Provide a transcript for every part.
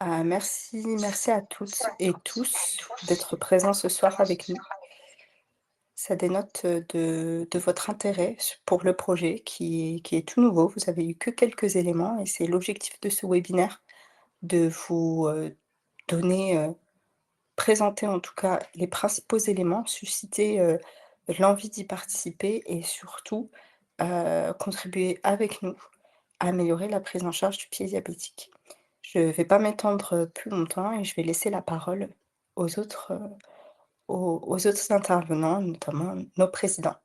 Merci à toutes et tous d'être présents ce soir avec nous. Ça dénote, de votre intérêt pour le projet qui est tout nouveau. Vous avez eu que quelques éléments et c'est l'objectif de ce webinaire de vous, donner, présenter en tout cas les principaux éléments, susciter, l'envie d'y participer et surtout, contribuer avec nous à améliorer la prise en charge du pied diabétique. Je ne vais pas m'étendre, plus longtemps et je vais laisser la parole aux autres, aux autres intervenants, notamment nos présidents.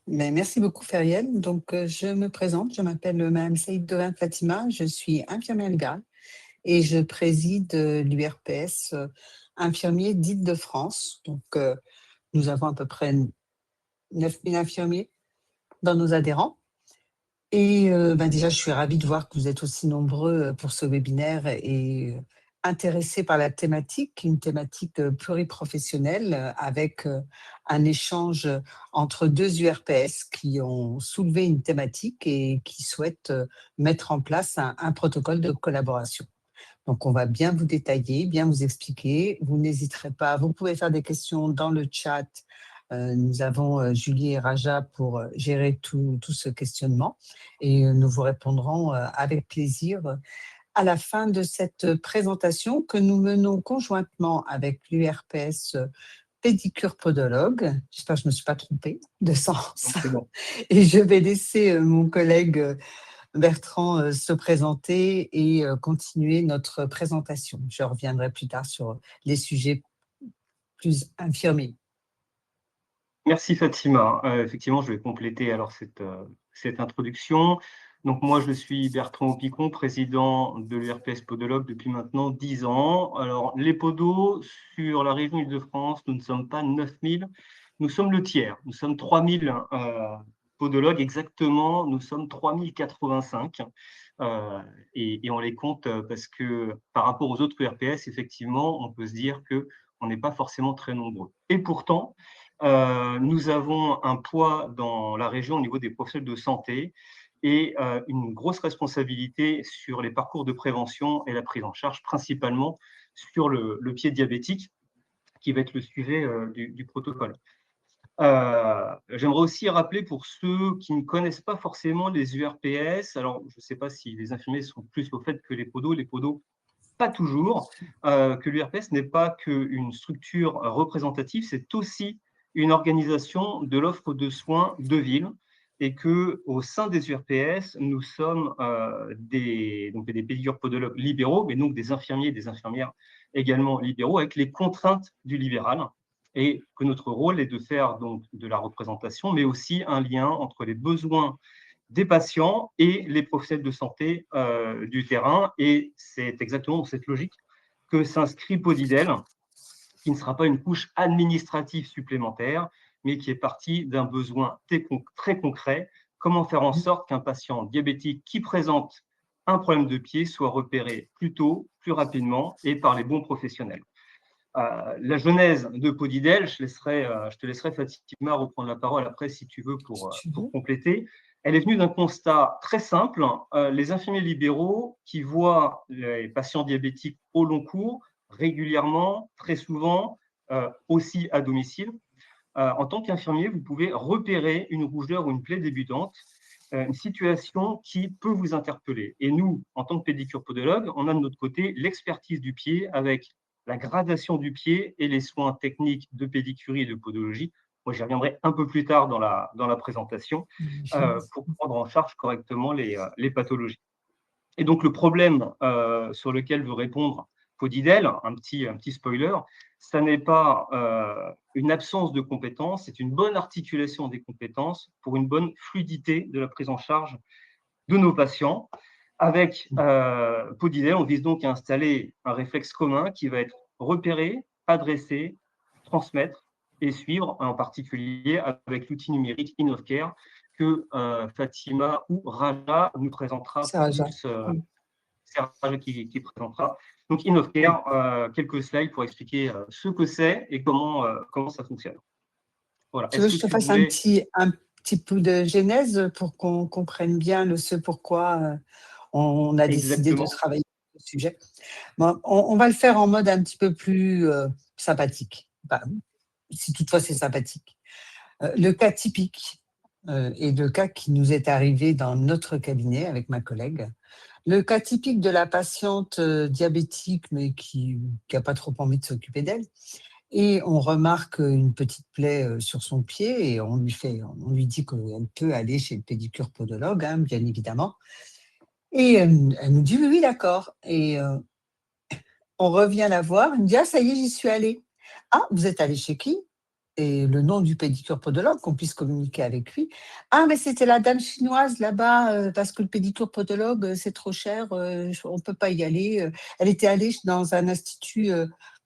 Mais merci beaucoup, Feriel. Donc, je me présente, je m'appelle Madame Saïd Dohan Fatima, je suis infirmière libérale et je préside l'URPS infirmiers d'Île-de-France. Donc, nous avons à peu près 9000 infirmiers dans nos adhérents. Et déjà, je suis ravie de voir que vous êtes aussi nombreux pour ce webinaire et intéressés par la thématique, une thématique pluriprofessionnelle avec un échange entre deux URPS qui ont soulevé une thématique et qui souhaitent mettre en place un protocole de collaboration. Donc, on va bien vous détailler, bien vous expliquer. Vous n'hésiterez pas, vous pouvez faire des questions dans le chat. Nous avons Julie et Raja pour gérer tout ce questionnement et nous vous répondrons avec plaisir à la fin de cette présentation que nous menons conjointement avec l'URPS pédicure podologue. J'espère que je ne me suis pas trompée de sens. C'est bon. Et je vais laisser mon collègue Bertrand se présenter et continuer notre présentation. Je reviendrai plus tard sur les sujets plus infirmiers. Merci Fatima. Effectivement, je vais compléter alors cette introduction. Donc moi, je suis Bertrand Opicon, président de l'URPS Podologue depuis maintenant 10 ans. Alors, les podos, sur la région Île-de-France, nous ne sommes pas 9000, nous sommes le tiers. Nous sommes 3000 podologues exactement, nous sommes 3085. Et on les compte parce que par rapport aux autres URPS, effectivement, on peut se dire qu'on n'est pas forcément très nombreux. Et pourtant, nous avons un poids dans la région au niveau des professionnels de santé et une grosse responsabilité sur les parcours de prévention et la prise en charge, principalement sur le pied diabétique, qui va être le sujet du protocole. J'aimerais aussi rappeler pour ceux qui ne connaissent pas forcément les URPS, alors je ne sais pas si les infirmiers sont plus au fait que les podos pas toujours, que l'URPS n'est pas qu'une structure représentative, c'est aussi une organisation de l'offre de soins de ville et qu'au sein des URPS, nous sommes des pédicures podologues libéraux, mais donc des infirmiers et des infirmières également libéraux avec les contraintes du libéral et que notre rôle est de faire donc de la représentation, mais aussi un lien entre les besoins des patients et les professionnels de santé du terrain. Et c'est exactement dans cette logique que s'inscrit Podidel, qui ne sera pas une couche administrative supplémentaire, mais qui est partie d'un besoin très concret. Comment faire en sorte qu'un patient diabétique qui présente un problème de pied soit repéré plus tôt, plus rapidement et par les bons professionnels. La genèse de Podidel, je te laisserai Fatima reprendre la parole après si tu veux pour compléter. Elle est venue d'un constat très simple. Les infirmiers libéraux qui voient les patients diabétiques au long cours, régulièrement, très souvent, aussi à domicile. En tant qu'infirmier, vous pouvez repérer une rougeur ou une plaie débutante, une situation qui peut vous interpeller. Et nous, en tant que pédicure podologue, on a de notre côté l'expertise du pied avec la gradation du pied et les soins techniques de pédicurie et de podologie. Moi, j'y reviendrai un peu plus tard dans la présentation pour prendre en charge correctement les pathologies. Et donc, le problème sur lequel veut répondre Podidel, un petit spoiler, ça n'est pas une absence de compétences, c'est une bonne articulation des compétences pour une bonne fluidité de la prise en charge de nos patients. Avec Podidel, on vise donc à installer un réflexe commun qui va être repérer, adresser, transmettre et suivre, en particulier avec l'outil numérique InnovCare que Fatima ou Raja nous présentera plus. C'est Raja qui présentera. Donc InnovCare, quelques slides pour expliquer ce que c'est et comment ça fonctionne. Voilà. Tu veux que je te fasse un petit peu de genèse pour qu'on comprenne bien ce pourquoi on a décidé de travailler sujet. Bon, on va le faire en mode un petit peu plus sympathique. Enfin, si toutefois c'est sympathique. Le cas typique est le cas qui nous est arrivé dans notre cabinet avec ma collègue. Le cas typique de la patiente diabétique, mais qui n'a pas trop envie de s'occuper d'elle. Et on remarque une petite plaie sur son pied et on lui dit qu'elle peut aller chez le pédicure podologue, hein, bien évidemment. Et elle nous dit oui, d'accord. Et on revient la voir, elle me dit ah ça y est, j'y suis allée. Ah, vous êtes allée chez qui? Et le nom du pédicure podologue, qu'on puisse communiquer avec lui. Ah, mais c'était la dame chinoise là-bas, parce que le pédicure podologue, c'est trop cher, on ne peut pas y aller. Elle était allée dans un institut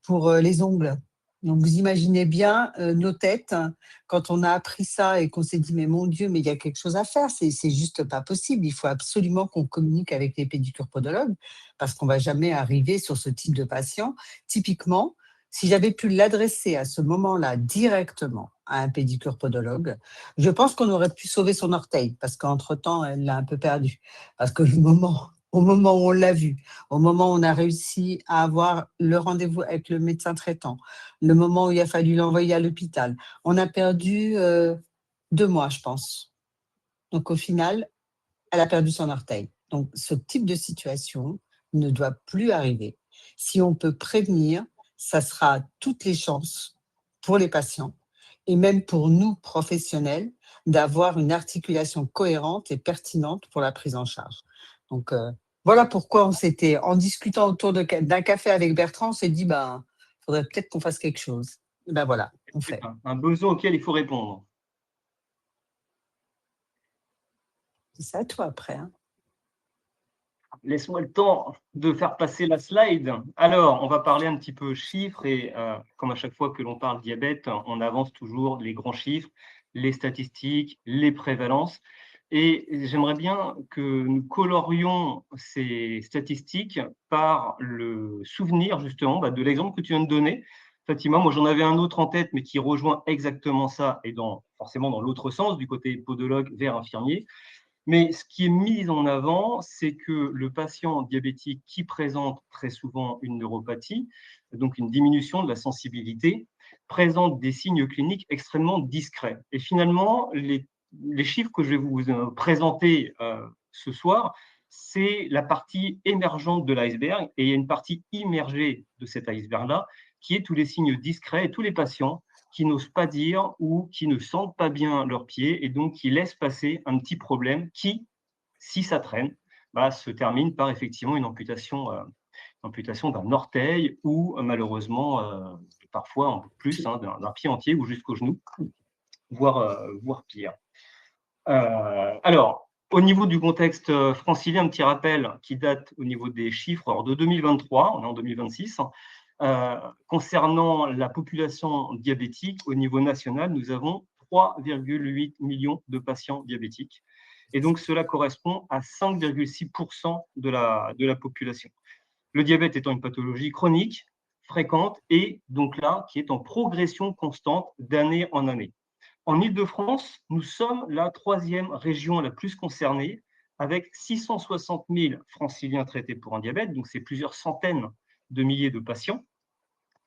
pour les ongles. Donc, vous imaginez bien nos têtes, hein, quand on a appris ça et qu'on s'est dit, mais mon Dieu, mais il y a quelque chose à faire, c'est juste pas possible. Il faut absolument qu'on communique avec les pédicures podologues parce qu'on ne va jamais arriver sur ce type de patient. Typiquement, si j'avais pu l'adresser à ce moment-là directement à un pédicure podologue, je pense qu'on aurait pu sauver son orteil parce qu'entre-temps, elle l'a un peu perdu. Parce que au moment où on l'a vu, au moment où on a réussi à avoir le rendez-vous avec le médecin traitant, le moment où il a fallu l'envoyer à l'hôpital, on a perdu 2 mois, je pense. Donc au final, elle a perdu son orteil. Donc ce type de situation ne doit plus arriver. Si on peut prévenir, ça sera toutes les chances pour les patients et même pour nous, professionnels, d'avoir une articulation cohérente et pertinente pour la prise en charge. Donc, voilà pourquoi en discutant autour d'un café avec Bertrand, on s'est dit, ben, faudrait peut-être qu'on fasse quelque chose. Et ben voilà, on C'est fait. un besoin auquel il faut répondre. C'est à toi après, hein. Laisse-moi le temps de faire passer la slide. Alors, on va parler un petit peu chiffres et comme à chaque fois que l'on parle diabète, on avance toujours les grands chiffres, les statistiques, les prévalences. Et j'aimerais bien que nous colorions ces statistiques par le souvenir justement de l'exemple que tu viens de donner. Fatima, moi j'en avais un autre en tête, mais qui rejoint exactement ça et forcément dans l'autre sens, du côté podologue vers infirmier. Mais ce qui est mis en avant, c'est que le patient diabétique qui présente très souvent une neuropathie, donc une diminution de la sensibilité, présente des signes cliniques extrêmement discrets. Et finalement, les chiffres que je vais vous présenter ce soir, c'est la partie émergente de l'iceberg, et il y a une partie immergée de cet iceberg-là, qui est tous les signes discrets et tous les patients qui n'osent pas dire ou qui ne sentent pas bien leurs pieds et donc qui laissent passer un petit problème qui, si ça traîne, se termine par effectivement une amputation d'un orteil ou malheureusement parfois en plus d'un pied entier ou jusqu'au genou, voire pire. Alors, au niveau du contexte francilien, un petit rappel qui date au niveau des chiffres de 2023, on est en 2026. Concernant la population diabétique, au niveau national, nous avons 3,8 millions de patients diabétiques. Et donc, cela correspond à 5,6% de la population. Le diabète étant une pathologie chronique, fréquente et donc là, qui est en progression constante d'année en année. En Île-de-France, nous sommes la 3e région la plus concernée, avec 660 000 franciliens traités pour un diabète, donc c'est plusieurs centaines de milliers de patients,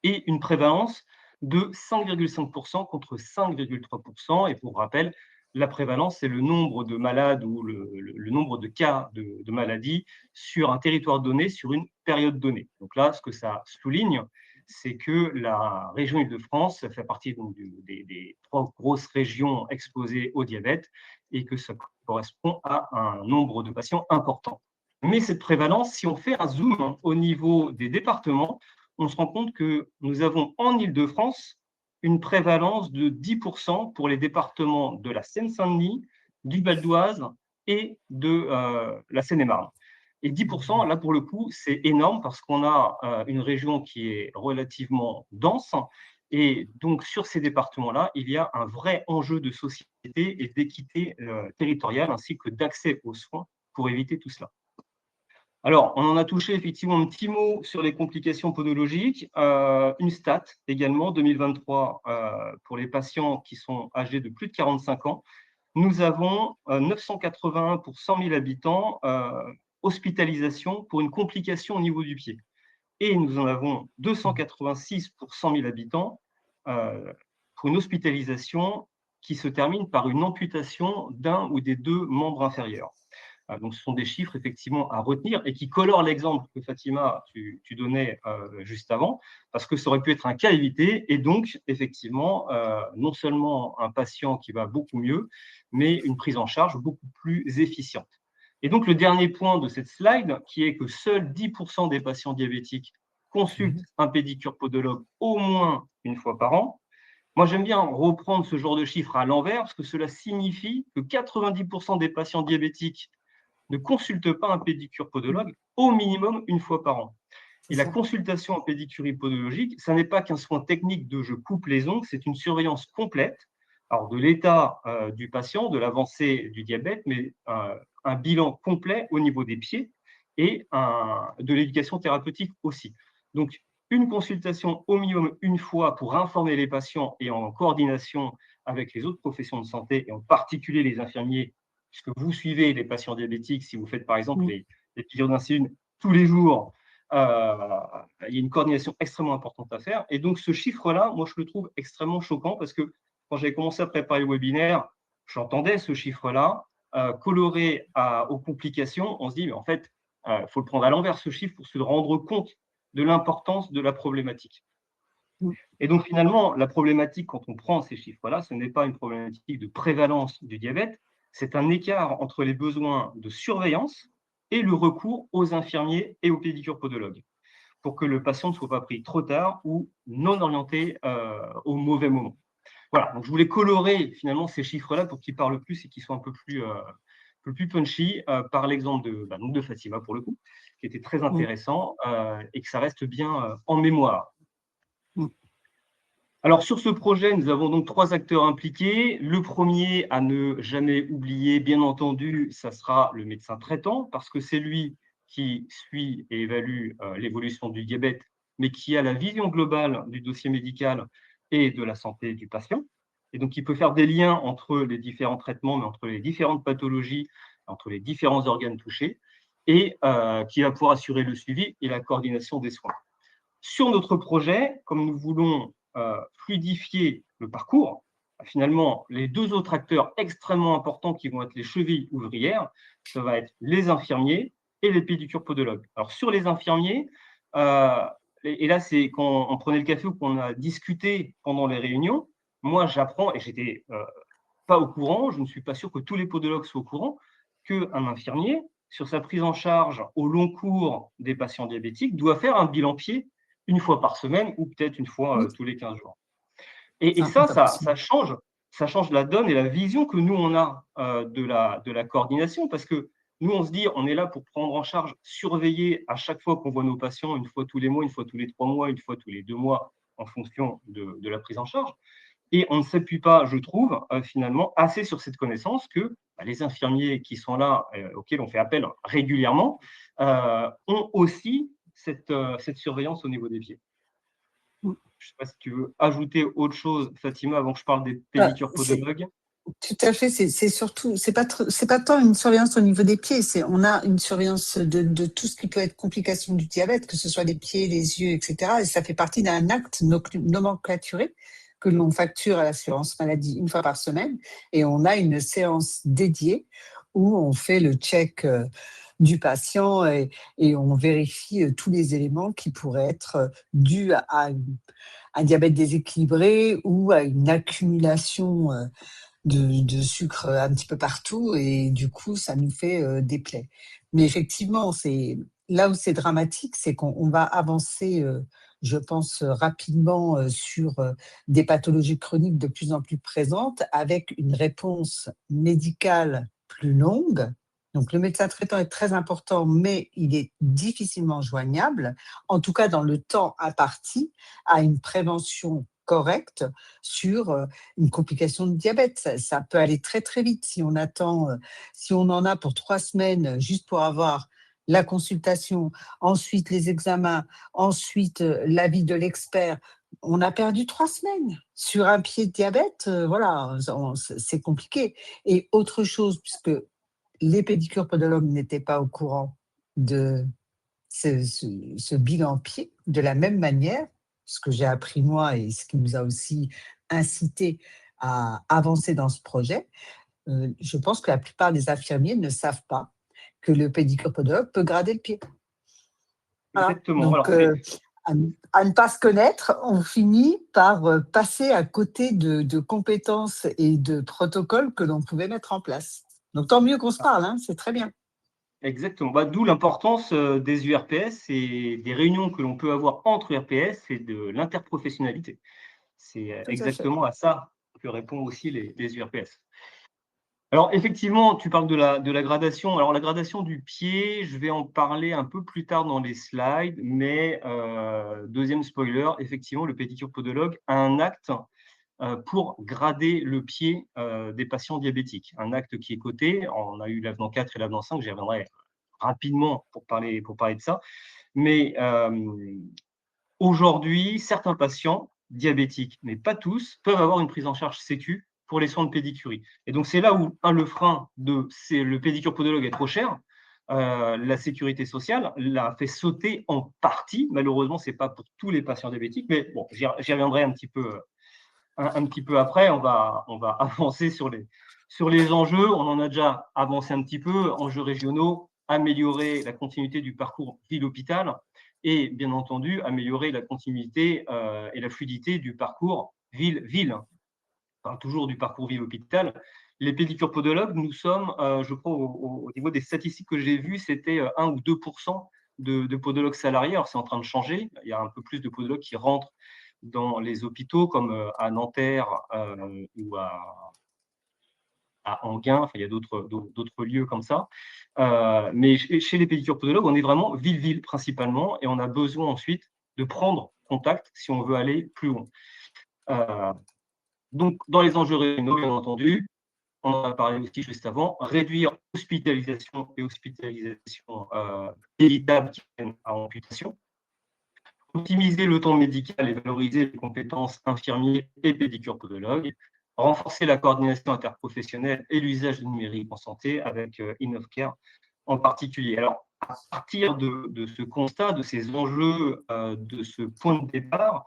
et une prévalence de 5,5% contre 5,3%. Et pour rappel, la prévalence, c'est le nombre de malades ou le nombre de cas de maladie sur un territoire donné, sur une période donnée. Donc là, ce que ça souligne, c'est que la région Île-de-France fait partie donc des 3 grosses régions exposées au diabète et que ça correspond à un nombre de patients important. Mais cette prévalence, si on fait un zoom au niveau des départements, on se rend compte que nous avons en Île-de-France une prévalence de 10% pour les départements de la Seine-Saint-Denis, du Val d'Oise et de la Seine-et-Marne. Et 10%, là, pour le coup, c'est énorme parce qu'on a une région qui est relativement dense. Et donc, sur ces départements-là, il y a un vrai enjeu de société et d'équité territoriale ainsi que d'accès aux soins pour éviter tout cela. Alors, on en a touché effectivement un petit mot sur les complications podologiques. Une stat également, 2023, pour les patients qui sont âgés de plus de 45 ans. Nous avons 981 pour 100 000 habitants hospitalisation pour une complication au niveau du pied. Et nous en avons 286 pour 100 000 habitants pour une hospitalisation qui se termine par une amputation d'un ou des deux membres inférieurs. Donc, ce sont des chiffres effectivement à retenir et qui colorent l'exemple que Fatima, tu donnais juste avant, parce que ça aurait pu être un cas évité et donc effectivement, non seulement un patient qui va beaucoup mieux, mais une prise en charge beaucoup plus efficiente. Et donc, le dernier point de cette slide, qui est que seuls 10% des patients diabétiques consultent un pédicure podologue au moins une fois par an. Moi, j'aime bien reprendre ce genre de chiffres à l'envers parce que cela signifie que 90% des patients diabétiques ne consultent pas un pédicure podologue au minimum une fois par an. Et la consultation en pédicurie podologique, ça n'est pas qu'un soin technique de je coupe les ongles, c'est une surveillance complète alors de l'état du patient, de l'avancée du diabète, mais un bilan complet au niveau des pieds et de l'éducation thérapeutique aussi. Donc, une consultation au minimum une fois pour informer les patients et en coordination avec les autres professions de santé, et en particulier les infirmiers, puisque vous suivez les patients diabétiques, si vous faites par exemple les piqûres d'insuline tous les jours, il y a une coordination extrêmement importante à faire. Et donc, ce chiffre-là, moi, je le trouve extrêmement choquant parce que quand j'avais commencé à préparer le webinaire, j'entendais ce chiffre-là coloré aux complications. On se dit, mais en fait, il faut le prendre à l'envers, ce chiffre, pour se rendre compte de l'importance de la problématique. Et donc, finalement, la problématique, quand on prend ces chiffres-là, ce n'est pas une problématique de prévalence du diabète, c'est un écart entre les besoins de surveillance et le recours aux infirmiers et aux pédicures podologues, pour que le patient ne soit pas pris trop tard ou non orienté au mauvais moment. Voilà, donc je voulais colorer finalement ces chiffres-là pour qu'ils parlent plus et qu'ils soient un peu plus punchy par l'exemple de Fatima, pour le coup, qui était très intéressant et que ça reste bien en mémoire. Alors, sur ce projet, nous avons donc 3 acteurs impliqués. Le premier à ne jamais oublier, bien entendu, ça sera le médecin traitant, parce que c'est lui qui suit et évalue l'évolution du diabète, mais qui a la vision globale du dossier médical et de la santé du patient. Et donc, il peut faire des liens entre les différents traitements, mais entre les différentes pathologies, entre les différents organes touchés, et qui va pouvoir assurer le suivi et la coordination des soins. Sur notre projet, comme nous voulons fluidifier le parcours, finalement, les 2 autres acteurs extrêmement importants qui vont être les chevilles ouvrières, ça va être les infirmiers et les pédicures podologues. Alors, sur les infirmiers, et là, c'est quand on prenait le café ou qu'on a discuté pendant les réunions, moi, j'apprends, et j'étais pas au courant, je ne suis pas sûr que tous les podologues soient au courant, qu'un infirmier, sur sa prise en charge au long cours des patients diabétiques, doit faire un bilan pied une fois par semaine ou peut-être une fois tous les 15 jours. Et ça change la donne et la vision que nous, on a de la coordination, parce que nous, on se dit, on est là pour prendre en charge, surveiller à chaque fois qu'on voit nos patients, une fois tous les mois, une fois tous les 3 mois, une fois tous les 2 mois, en fonction de la prise en charge. Et on ne s'appuie pas, je trouve, finalement, assez sur cette connaissance que les infirmiers qui sont là, auxquels on fait appel régulièrement, ont aussi cette surveillance au niveau des pieds. Je ne sais pas si tu veux ajouter autre chose, Fatima, avant que je parle des pédicures podologues. Tout à fait, c'est surtout, c'est pas tant une surveillance au niveau des pieds, on a une surveillance de tout ce qui peut être complication du diabète, que ce soit les pieds, les yeux, etc. Et ça fait partie d'un acte nomenclaturé que l'on facture à l'assurance maladie une fois par semaine. Et on a une séance dédiée où on fait le check du patient et on vérifie tous les éléments qui pourraient être dus à un diabète déséquilibré ou à une accumulation de sucre un petit peu partout, et du coup, ça nous fait des plaies. Mais effectivement, c'est là où c'est dramatique, c'est qu'on va avancer, je pense, rapidement sur des pathologies chroniques de plus en plus présentes, avec une réponse médicale plus longue. Donc, le médecin traitant est très important, mais il est difficilement joignable, en tout cas dans le temps imparti, à une prévention correcte sur une complication de diabète. Ça peut aller très, très vite si on attend, si on en a pour 3 semaines juste pour avoir la consultation, ensuite les examens, ensuite l'avis de l'expert. On a perdu 3 semaines sur un pied de diabète. Voilà, c'est compliqué. Et autre chose, puisque les pédicures podologues n'étaient pas au courant de ce bilan pied de la même manière, ce que j'ai appris moi et ce qui nous a aussi incité à avancer dans ce projet. Je pense que la plupart des infirmiers ne savent pas que le pédicure podologue peut grader le pied. Voilà. Exactement. Donc, Alors, à ne pas se connaître, on finit par passer à côté de compétences et de protocoles que l'on pouvait mettre en place. Donc, tant mieux qu'on se parle, hein, c'est très bien. exactement. Bah, d'où l'importance des URPS et des réunions que l'on peut avoir entre URPS et de l'interprofessionnalité. C'est Tout à fait. exactement à ça que répondent aussi les URPS. Alors, effectivement, tu parles de la gradation. Alors, la gradation du pied, je vais en parler un peu plus tard dans les slides, mais deuxième spoiler, effectivement, le pédicure podologue a un acte pour grader le pied des patients diabétiques. Un acte qui est coté. On a eu l'avenant 4 et l'avenant 5, j'y reviendrai rapidement pour parler de ça. Mais aujourd'hui, certains patients diabétiques, mais pas tous, peuvent avoir une prise en charge sécu pour les soins de pédicurie. Et donc, c'est là où le frein c'est le pédicure podologue est trop cher. La sécurité sociale l'a fait sauter en partie. Malheureusement, ce n'est pas pour tous les patients diabétiques, mais bon, j'y reviendrai un petit peu après. On va avancer sur les enjeux. On en a déjà avancé un petit peu. Enjeux régionaux, améliorer la continuité du parcours ville-hôpital et, bien entendu, améliorer la continuité et la fluidité du parcours ville-ville. On parle toujours du parcours ville-hôpital. Les pédicures podologues, nous sommes, je crois, au niveau des statistiques que j'ai vues, c'était 1 ou 2 de podologues salariés. Alors, c'est en train de changer. Il y a un peu plus de podologues qui rentrent dans les hôpitaux comme à Nanterre ou à Enghien. Enfin, il y a d'autres lieux comme ça. Mais chez les pédicures podologues, on est vraiment ville-ville principalement et on a besoin ensuite de prendre contact si on veut aller plus loin. Donc, dans les enjeux régionaux, bien entendu, on en a parlé aussi juste avant, réduire hospitalisation et hospitalisation évitable qui viennent à amputation, optimiser le temps médical et valoriser les compétences infirmiers et pédicure podologues, renforcer la coordination interprofessionnelle et l'usage du numérique en santé avec InnovCare en particulier. Alors, à partir de ce constat, de ces enjeux, de ce point de départ,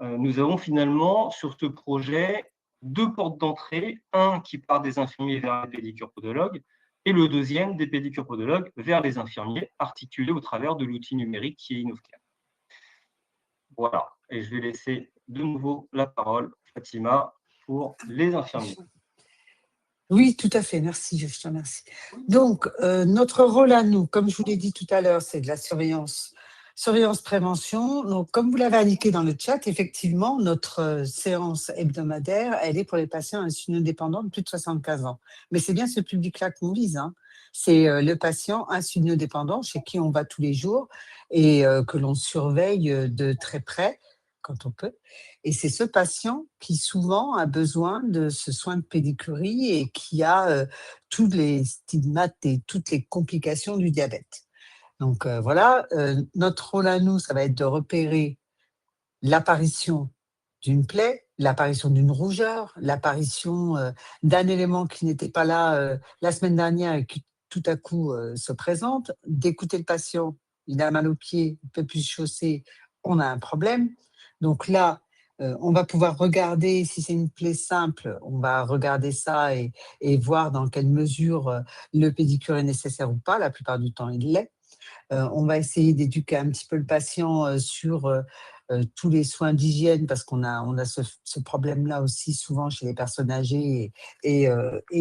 nous avons finalement sur ce projet 2 portes d'entrée, un qui part des infirmiers vers les pédicures podologues et le deuxième des pédicures podologues vers les infirmiers, articulés au travers de l'outil numérique qui est InnovCare. Voilà, et je vais laisser de nouveau la parole, Fatima, pour les infirmiers. Oui, tout à fait. Merci, je te remercie. Donc, notre rôle à nous, comme je vous l'ai dit tout à l'heure, c'est de la surveillance prévention. Donc, comme vous l'avez indiqué dans le chat, effectivement, notre séance hebdomadaire, elle est pour les patients insulinodépendants de plus de 75 ans. Mais c'est bien ce public-là qu'on vise, hein. C'est le patient insulinodépendant chez qui on va tous les jours et que l'on surveille de très près quand on peut. Et c'est ce patient qui souvent a besoin de ce soin de pédicurie et qui a tous les stigmates et toutes les complications du diabète. Donc voilà, notre rôle à nous, ça va être de repérer l'apparition d'une plaie, l'apparition d'une rougeur, l'apparition d'un élément qui n'était pas là la semaine dernière et qui tout à coup se présente, d'écouter le patient, il a mal aux pieds, il ne peut plus se chausser, on a un problème. Donc là, on va pouvoir regarder si c'est une plaie simple, on va regarder ça et voir dans quelle mesure le pédicure est nécessaire ou pas. La plupart du temps, il l'est. On va essayer d'éduquer un petit peu le patient sur tous les soins d'hygiène parce qu'on a ce problème-là aussi souvent chez les personnes âgées et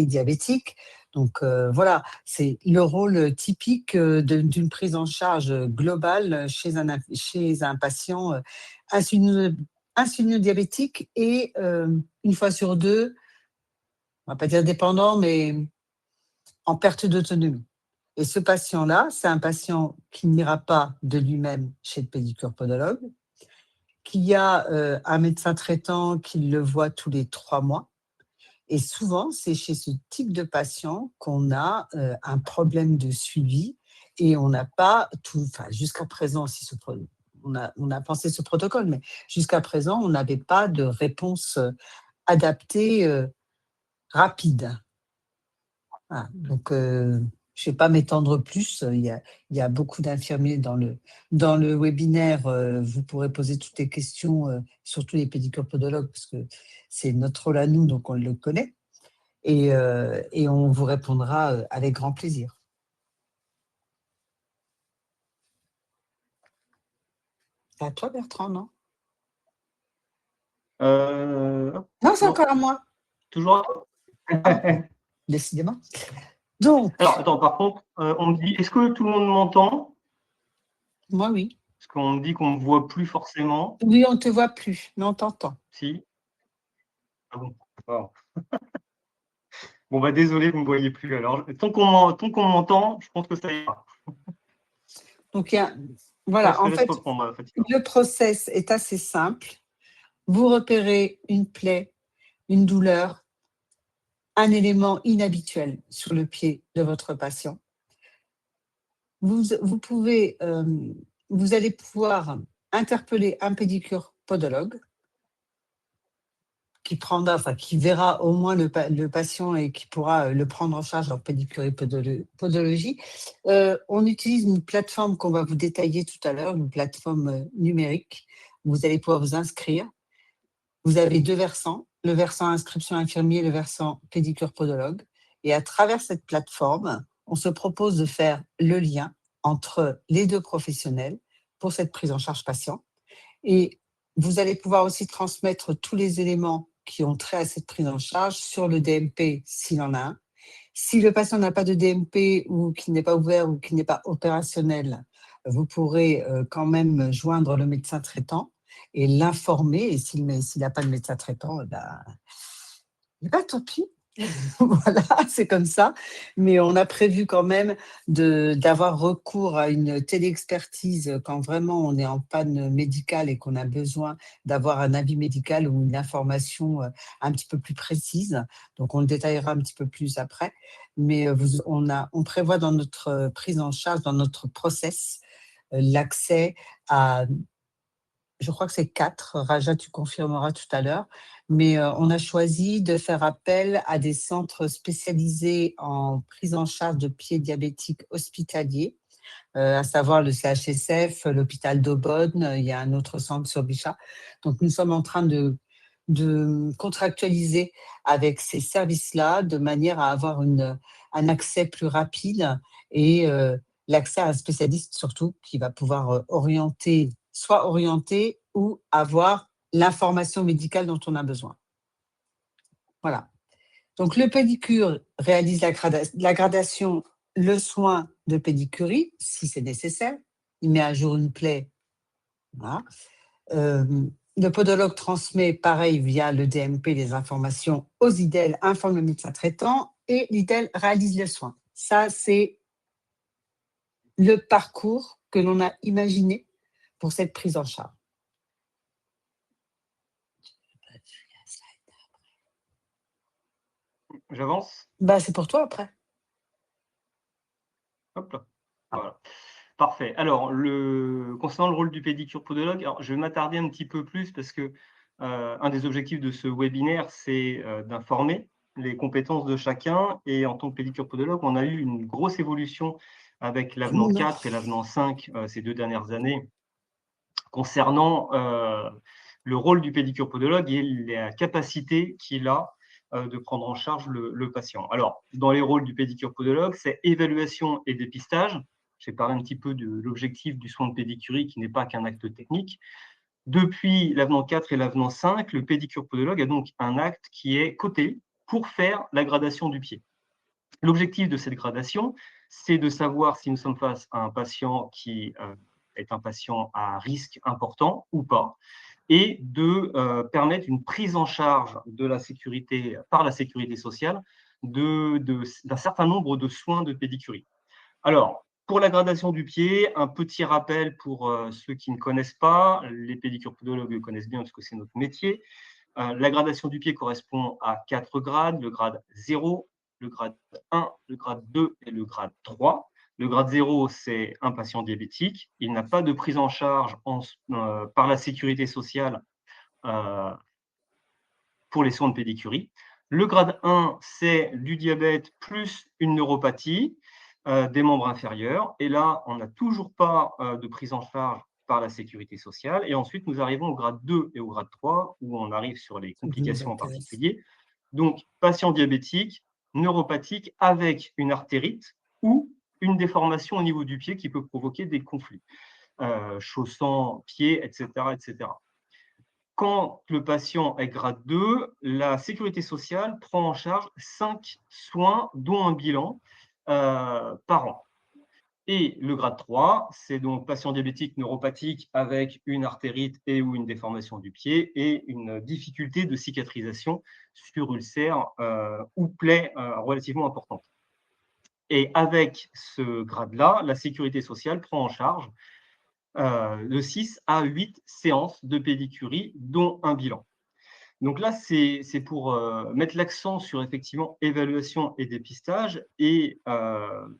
diabétiques. Donc voilà, c'est le rôle typique d'une prise en charge globale chez un patient insulinodiabétique et une fois sur deux, on ne va pas dire dépendant, mais en perte d'autonomie. Et ce patient-là, c'est un patient qui n'ira pas de lui-même chez le pédicure podologue, qui a un médecin traitant qui le voit tous les 3 mois. Et souvent, c'est chez ce type de patient qu'on a un problème de suivi et on n'a pas tout, enfin jusqu'à présent, on a pensé ce protocole, mais jusqu'à présent, on n'avait pas de réponse adaptée rapide. Voilà. Donc, je vais pas m'étendre plus. Il y a beaucoup d'infirmiers dans le webinaire. Vous pourrez poser toutes les questions, surtout les pédicures podologues, parce que c'est notre rôle à nous, donc on le connaît. Et on vous répondra avec grand plaisir. C'est à toi, Bertrand, non? Non, c'est non, encore à moi. toujours à toi. Décidément. Donc, Alors, attends, par contre, on me dit, est-ce que tout le monde m'entend? moi, oui. Parce qu'on me dit qu'on ne me voit plus forcément. Oui, on ne te voit plus, mais on t'entend. Si. Ah bon. Wow. Bon, bah désolé, vous ne me voyez plus. Alors, tant qu'on m'entend, je pense que ça ira. Donc, Je voilà, te en laisse fait, reprendre, Fatima. le process est assez simple. Vous repérez une plaie, une douleur, un élément inhabituel sur le pied de votre patient. Vous allez pouvoir interpeller un pédicure podologue qui verra au moins le patient et qui pourra le prendre en charge en pédicure et podologie. On utilise une plateforme qu'on va vous détailler tout à l'heure, une plateforme numérique. Vous allez pouvoir vous inscrire. Vous avez 2 versants, le versant inscription infirmier, le versant pédicure podologue. Et à travers cette plateforme, on se propose de faire le lien entre les 2 professionnels pour cette prise en charge patient. Et vous allez pouvoir aussi transmettre tous les éléments qui ont trait à cette prise en charge sur le DMP s'il en a un. Si le patient n'a pas de DMP ou qu'il n'est pas ouvert ou qu'il n'est pas opérationnel, vous pourrez quand même joindre le médecin traitant et l'informer. Et s'il n'a pas de médecin traitant, tant pis. Voilà, c'est comme ça. Mais on a prévu quand même d'avoir recours à une téléexpertise quand vraiment on est en panne médicale et qu'on a besoin d'avoir un avis médical ou une information un petit peu plus précise. Donc, on le détaillera un petit peu plus après. Mais on prévoit dans notre prise en charge, dans notre process, l'accès à, je crois que c'est 4, Raja, tu confirmeras tout à l'heure, mais on a choisi de faire appel à des centres spécialisés en prise en charge de pieds diabétiques hospitaliers, à savoir le CHSF, l'hôpital d'Aubonne, il y a un autre centre sur Bichat. Donc, nous sommes en train de contractualiser avec ces services-là de manière à avoir un accès plus rapide et l'accès à un spécialiste surtout qui va pouvoir soit orienter ou avoir l'information médicale dont on a besoin. Voilà. Donc, le pédicure réalise la gradation, le soin de pédicurie, si c'est nécessaire. Il met à jour une plaie. Voilà. Le podologue transmet, pareil, via le DMP, les informations aux IDEL, informe le médecin traitant et l'IDEL réalise le soin. Ça, c'est le parcours que l'on a imaginé pour cette prise en charge. J'avance? C'est pour toi après. Hop là. Voilà. Parfait. Alors, concernant le rôle du pédicure podologue, alors, je vais m'attarder un petit peu plus parce que un des objectifs de ce webinaire, c'est d'informer les compétences de chacun. Et en tant que pédicure podologue, on a eu une grosse évolution avec l'avenant 4 et l'avenant 5 ces 2 dernières années concernant le rôle du pédicure podologue et la capacité qu'il a de prendre en charge le patient. Alors, dans les rôles du pédicure podologue, c'est évaluation et dépistage. J'ai parlé un petit peu de l'objectif du soin de pédicurie qui n'est pas qu'un acte technique. Depuis l'avenant 4 et l'avenant 5, le pédicure podologue a donc un acte qui est coté pour faire la gradation du pied. L'objectif de cette gradation, c'est de savoir si nous sommes face à un patient qui est un patient à risque important ou pas, et de permettre une prise en charge de la sécurité, par la sécurité sociale d'un certain nombre de soins de pédicurie. Alors, pour la gradation du pied, un petit rappel pour ceux qui ne connaissent pas, les pédicures podologues connaissent bien parce que c'est notre métier. La gradation du pied correspond à 4 grades, le grade 0, le grade 1, le grade 2 et le grade 3. Le grade 0, c'est un patient diabétique. Il n'a pas de prise en charge par la sécurité sociale pour les soins de pédicurie. Le grade 1, c'est du diabète plus une neuropathie. des membres inférieurs. Et là, on n'a toujours pas de prise en charge par la sécurité sociale. Et ensuite, nous arrivons au grade 2 et au grade 3, où on arrive sur les Ça nous complications en intéresse. particulier. Donc, patient diabétique, neuropathique avec une artérite ou une déformation au niveau du pied qui peut provoquer des conflits, chaussant pied, etc., etc. Quand le patient est grade 2, la sécurité sociale prend en charge 5 soins, dont un bilan par an. Et le grade 3, c'est donc patient diabétique neuropathique avec une artérite et ou une déformation du pied et une difficulté de cicatrisation sur ulcère ou plaie relativement importante. Et avec ce grade-là, la sécurité sociale prend en charge de 6 à 8 séances de pédicurie, dont un bilan. Donc là, c'est pour mettre l'accent sur effectivement évaluation et dépistage et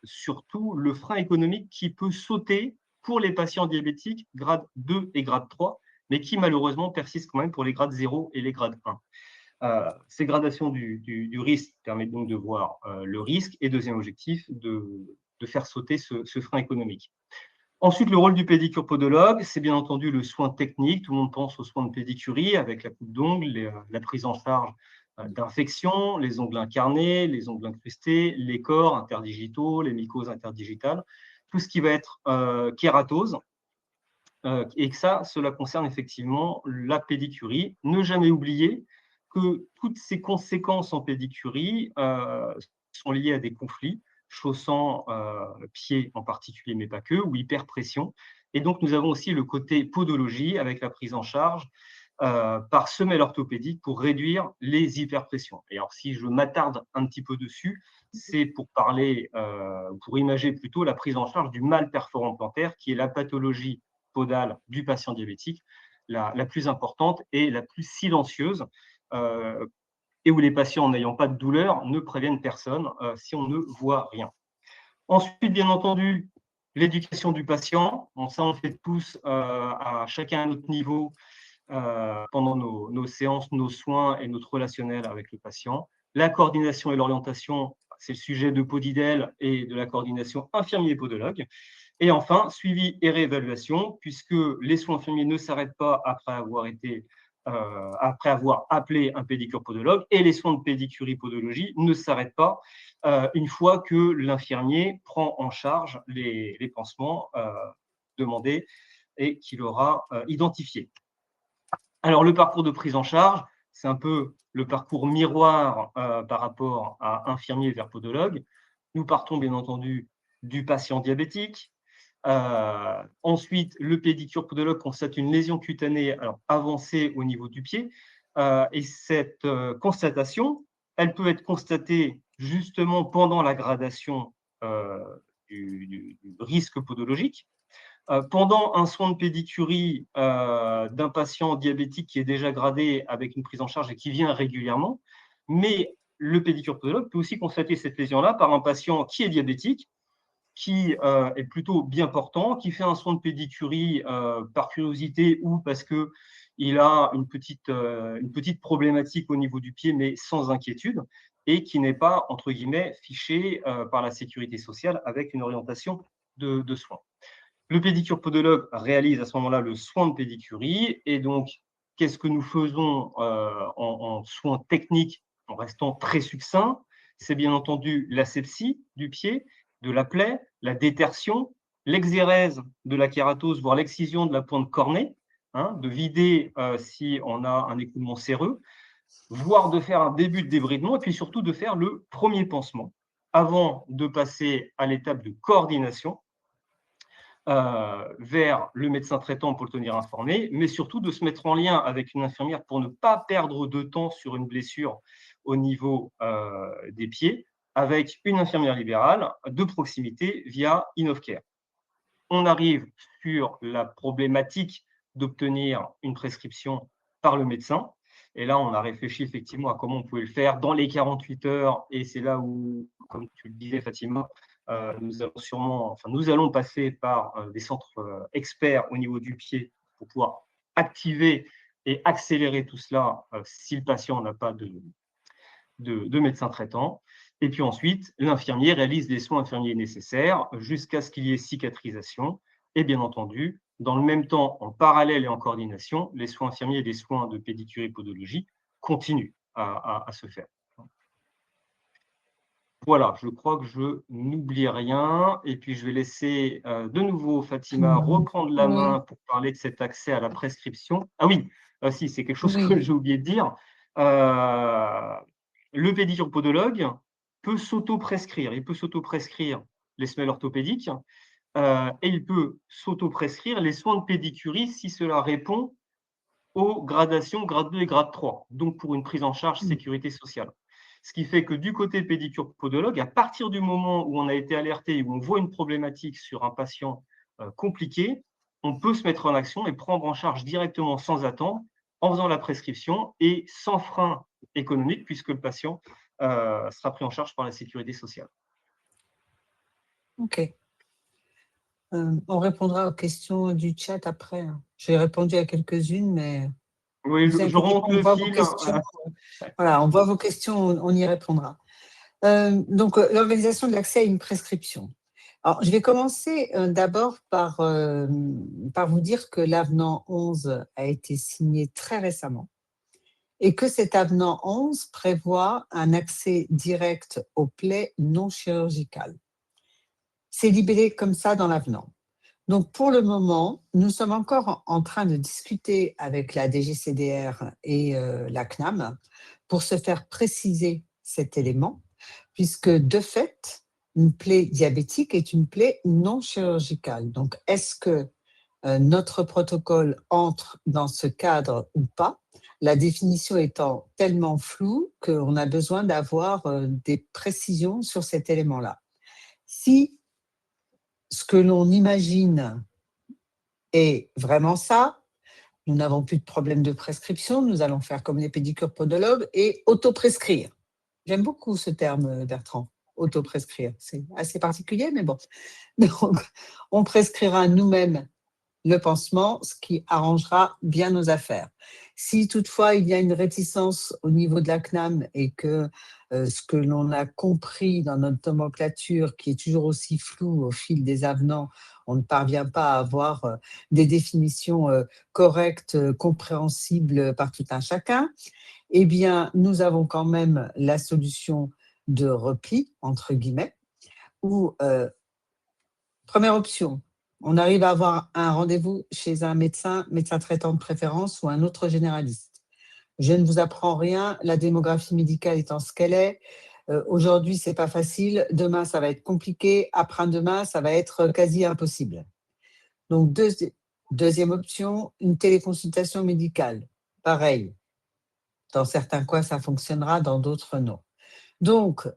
surtout le frein économique qui peut sauter pour les patients diabétiques grade 2 et grade 3, mais qui malheureusement persiste quand même pour les grades 0 et les grades 1. Ces gradations du risque permettent donc de voir le risque et deuxième objectif, de faire sauter ce frein économique. Ensuite, le rôle du pédicure-podologue, c'est bien entendu le soin technique. Tout le monde pense aux soins de pédicurie avec la coupe d'ongles, la prise en charge d'infections, les ongles incarnés, les ongles incrustés, les corps interdigitaux, les mycoses interdigitales, tout ce qui va être kératose. Et que cela concerne effectivement la pédicurie. Ne jamais oublier que toutes ces conséquences en pédicurie sont liées à des conflits, chaussant pieds en particulier, mais pas que, ou hyperpression. Et donc, nous avons aussi le côté podologie avec la prise en charge par semelle orthopédique pour réduire les hyperpressions. Et alors, si je m'attarde un petit peu dessus, c'est pour parler, pour imager plutôt la prise en charge du mal perforant plantaire, qui est la pathologie podale du patient diabétique, la plus importante et la plus silencieuse, et où les patients n'ayant pas de douleur ne préviennent personne si on ne voit rien. Ensuite, bien entendu, l'éducation du patient. Bon, ça, on le fait tous à chacun à notre niveau pendant nos séances, nos soins et notre relationnel avec le patient. La coordination et l'orientation, c'est le sujet de Podidel et de la coordination infirmier-podologue. Et enfin, suivi et réévaluation, puisque les soins infirmiers ne s'arrêtent pas après avoir appelé un pédicure-podologue, et les soins de pédicurie-podologie ne s'arrêtent pas une fois que l'infirmier prend en charge les pansements demandés et qu'il aura identifiés. Alors, le parcours de prise en charge, c'est un peu le parcours miroir par rapport à infirmier vers podologue. Nous partons bien entendu du patient diabétique. Ensuite, le pédicure-podologue constate une lésion cutanée avancée au niveau du pied. Et cette constatation, elle peut être constatée justement pendant la gradation du risque podologique. Pendant un soin de pédicurie d'un patient diabétique qui est déjà gradé avec une prise en charge et qui vient régulièrement, mais le pédicure-podologue peut aussi constater cette lésion-là par un patient qui est diabétique, qui est plutôt bien portant, qui fait un soin de pédicurie par curiosité ou parce qu'il a une petite problématique au niveau du pied, mais sans inquiétude, et qui n'est pas, entre guillemets, fiché par la sécurité sociale avec une orientation de soins. Le pédicure-podologue réalise à ce moment-là le soin de pédicurie. Et donc, qu'est-ce que nous faisons en soins techniques en restant très succinct? C'est bien entendu l'asepsie du pied, de la plaie, la détertion, l'exérèse de la kératose, voire l'excision de la pointe cornée, de vider si on a un écoulement séreux, voire de faire un début de débridement, et puis surtout de faire le premier pansement avant de passer à l'étape de coordination vers le médecin traitant pour le tenir informé, mais surtout de se mettre en lien avec une infirmière pour ne pas perdre de temps sur une blessure au niveau des pieds, avec une infirmière libérale de proximité via InnovCare. On arrive sur la problématique d'obtenir une prescription par le médecin. Et là, on a réfléchi effectivement à comment on pouvait le faire dans les 48 heures. Et c'est là où, comme tu le disais, Fatima, nous allons passer par des centres experts au niveau du pied pour pouvoir activer et accélérer tout cela si le patient n'a pas de médecin traitant. Et puis ensuite, l'infirmier réalise les soins infirmiers nécessaires jusqu'à ce qu'il y ait cicatrisation. Et bien entendu, dans le même temps, en parallèle et en coordination, les soins infirmiers et les soins de pédicure et podologie continuent à se faire. Voilà, je crois que je n'oublie rien. Et puis, je vais laisser de nouveau Fatima reprendre la main Oui, pour parler de cet accès à la prescription. Ah oui, si, c'est quelque chose que oui. j'ai oublié de dire. Le pédicure-podologue peut s'auto-prescrire. Il peut s'auto-prescrire les semelles orthopédiques et il peut s'auto-prescrire les soins de pédicurie si cela répond aux gradations grade 2 et grade 3, donc pour une prise en charge Mm. sécurité sociale. Ce qui fait que du côté pédicure-podologue, à partir du moment où on a été alerté, où on voit une problématique sur un patient compliqué, on peut se mettre en action et prendre en charge directement sans attendre, en faisant la prescription et sans frein économique, puisque le patient sera pris en charge par la sécurité sociale. OK. On répondra aux questions du chat après, hein. J'ai répondu à quelques-unes, mais Oui, ne vous je inquiétez pas, remonte on le voit vos fil. questions. Voilà, on voit vos questions, on y répondra. Donc, l'organisation de l'accès à une prescription. Alors, je vais commencer d'abord par vous dire que l'avenant 11 a été signé très récemment et que cet avenant 11 prévoit un accès direct aux plaies non chirurgicales. C'est libellé comme ça dans l'avenant. Donc, pour le moment, nous sommes encore en train de discuter avec la DGCDR et la CNAM pour se faire préciser cet élément, puisque de fait, une plaie diabétique est une plaie non chirurgicale. Donc, est-ce que notre protocole entre dans ce cadre ou pas? La définition étant tellement floue qu'on a besoin d'avoir des précisions sur cet élément-là. Si ce que l'on imagine est vraiment ça, nous n'avons plus de problème de prescription, nous allons faire comme les pédicures podologues et autoprescrire. J'aime beaucoup ce terme, Bertrand, autoprescrire. C'est assez particulier, mais bon. Donc, on prescrira nous-mêmes le pansement, ce qui arrangera bien nos affaires. Si toutefois il y a une réticence au niveau de la CNAM et que ce que l'on a compris dans notre nomenclature, qui est toujours aussi floue au fil des avenants, on ne parvient pas à avoir des définitions correctes, compréhensibles par tout un chacun, eh bien, nous avons quand même la solution de repli, entre guillemets, où première option, on arrive à avoir un rendez-vous chez un médecin traitant de préférence ou un autre généraliste. Je ne vous apprends rien, la démographie médicale étant ce qu'elle est. Aujourd'hui, ce n'est pas facile. Demain, ça va être compliqué. Après-demain, ça va être quasi impossible. Donc, deuxième option, une téléconsultation médicale. Pareil. Dans certains cas, ça fonctionnera, dans d'autres, non. Donc,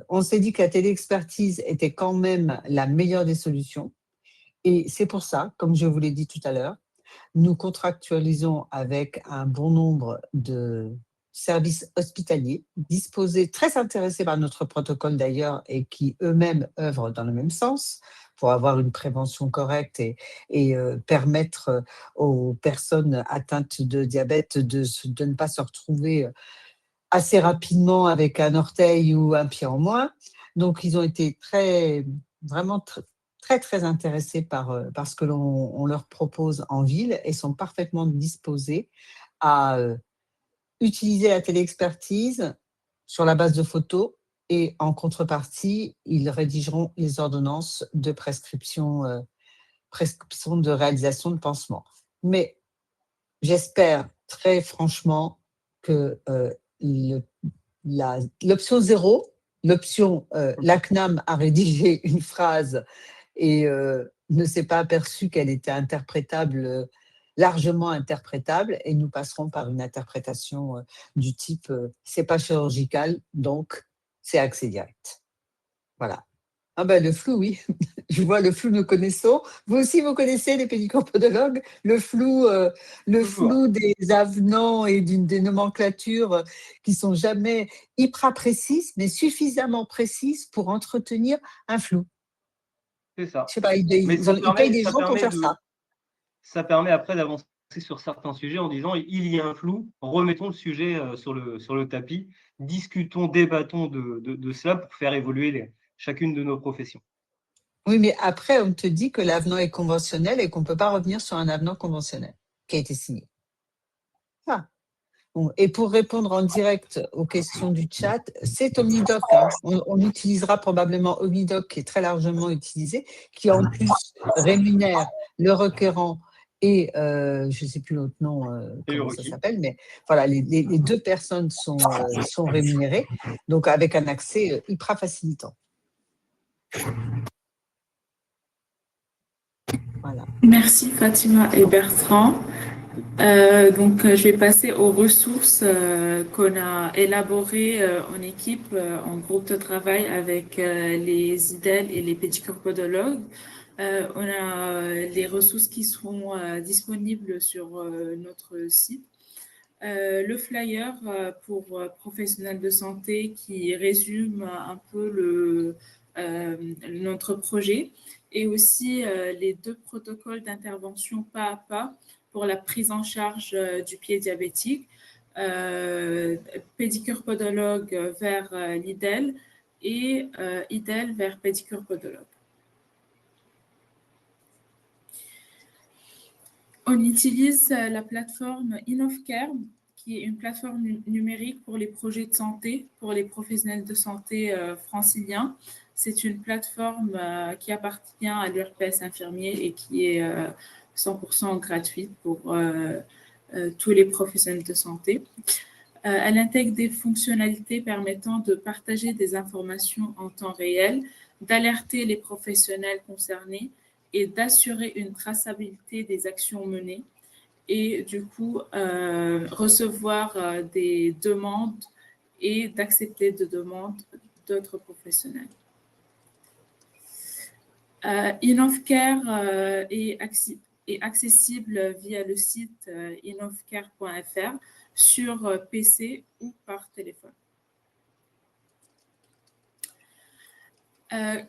on s'est dit que la téléexpertise était quand même la meilleure des solutions. Et c'est pour ça, comme je vous l'ai dit tout à l'heure, nous contractualisons avec un bon nombre de services hospitaliers disposés, très intéressés par notre protocole d'ailleurs, et qui eux-mêmes œuvrent dans le même sens pour avoir une prévention correcte et permettre aux personnes atteintes de diabète de ne pas se retrouver assez rapidement avec un orteil ou un pied en moins. Donc, ils ont été vraiment très intéressés par ce que l'on leur propose en ville et sont parfaitement disposés à utiliser la téléexpertise sur la base de photos et en contrepartie, ils rédigeront les ordonnances de prescription de réalisation de pansement. Mais j'espère très franchement que l'option 0, l'option la CNAM a rédigé une phrase et ne s'est pas aperçu qu'elle était interprétable, largement interprétable, et nous passerons par une interprétation du type c'est pas chirurgical, donc c'est accès direct. Voilà. Ah ben le flou, oui. Je vois le flou, nous connaissons. Vous aussi, vous connaissez les pédicopodologues, le Toujours. flou des avenants et des nomenclatures qui sont jamais hyper précises, mais suffisamment précises pour entretenir un flou. C'est Je ça. sais pas, Mais ils payent des gens pour faire ça. ça permet après d'avancer sur certains sujets en disant il y a un flou, remettons le sujet sur le tapis, discutons, débattons de cela pour faire évoluer chacune de nos professions. Oui, mais après, on te dit que l'avenant est conventionnel et qu'on ne peut pas revenir sur un avenant conventionnel qui a été signé. Ah. Bon, et pour répondre en direct aux questions du chat, c'est Omnidoc. Hein. On utilisera probablement Omnidoc, qui est très largement utilisé, qui en plus rémunère le requérant et je ne sais plus l'autre nom, comment ça s'appelle, mais voilà, les deux personnes sont rémunérées, donc avec un accès hyper facilitant. Voilà. Merci Fatima et Bertrand. Donc, je vais passer aux ressources qu'on a élaborées en équipe, en groupe de travail avec les IDEL et les pédicorpodologues. On a les ressources qui seront disponibles sur notre site. Le flyer pour professionnels de santé qui résume un peu notre projet et aussi les 2 protocoles d'intervention pas à pas pour la prise en charge du pied diabétique, pédicure podologue vers l'IDEL et IDEL vers pédicure podologue. On utilise la plateforme InnovCare, qui est une plateforme numérique pour les projets de santé, pour les professionnels de santé franciliens. C'est une plateforme qui appartient à l'URPS infirmier et qui est 100% gratuite pour tous les professionnels de santé. Elle intègre des fonctionnalités permettant de partager des informations en temps réel, d'alerter les professionnels concernés et d'assurer une traçabilité des actions menées et du coup recevoir des demandes et d'accepter des demandes d'autres professionnels. InnovCare est accessible via le site innovcare.fr sur PC ou par téléphone.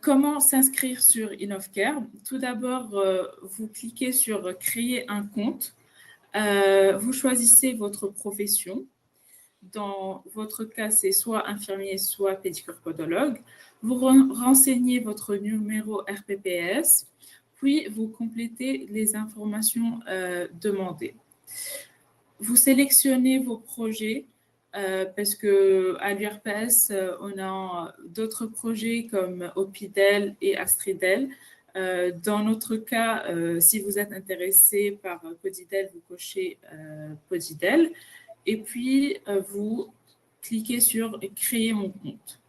Comment s'inscrire sur InnovCare? Tout d'abord, vous cliquez sur « Créer un compte ». Vous choisissez votre profession. Dans votre cas, c'est soit infirmier, soit pédicorpodologue. Vous renseignez votre numéro RPPS, puis vous complétez les informations demandées. Vous sélectionnez vos projets parce qu'à l'URPS, on a d'autres projets comme Opidel et Astridel. Dans notre cas, si vous êtes intéressé par Podidel, vous cochez Podidel et puis vous cliquez sur « Créer mon compte ».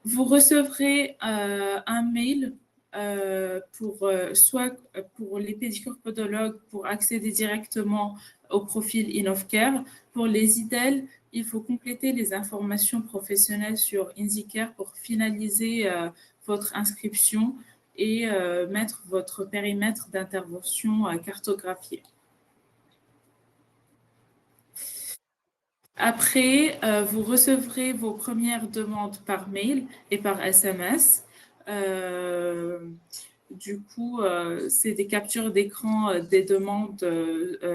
Vous recevrez un mail soit pour les pédicorpodologues pour accéder directement au profil InnovCare. Pour les IDEL, il faut compléter les informations professionnelles sur InziCare pour finaliser votre inscription et mettre votre périmètre d'intervention cartographié. Après, vous recevrez vos premières demandes par mail et par SMS. Du coup, c'est des captures d'écran des demandes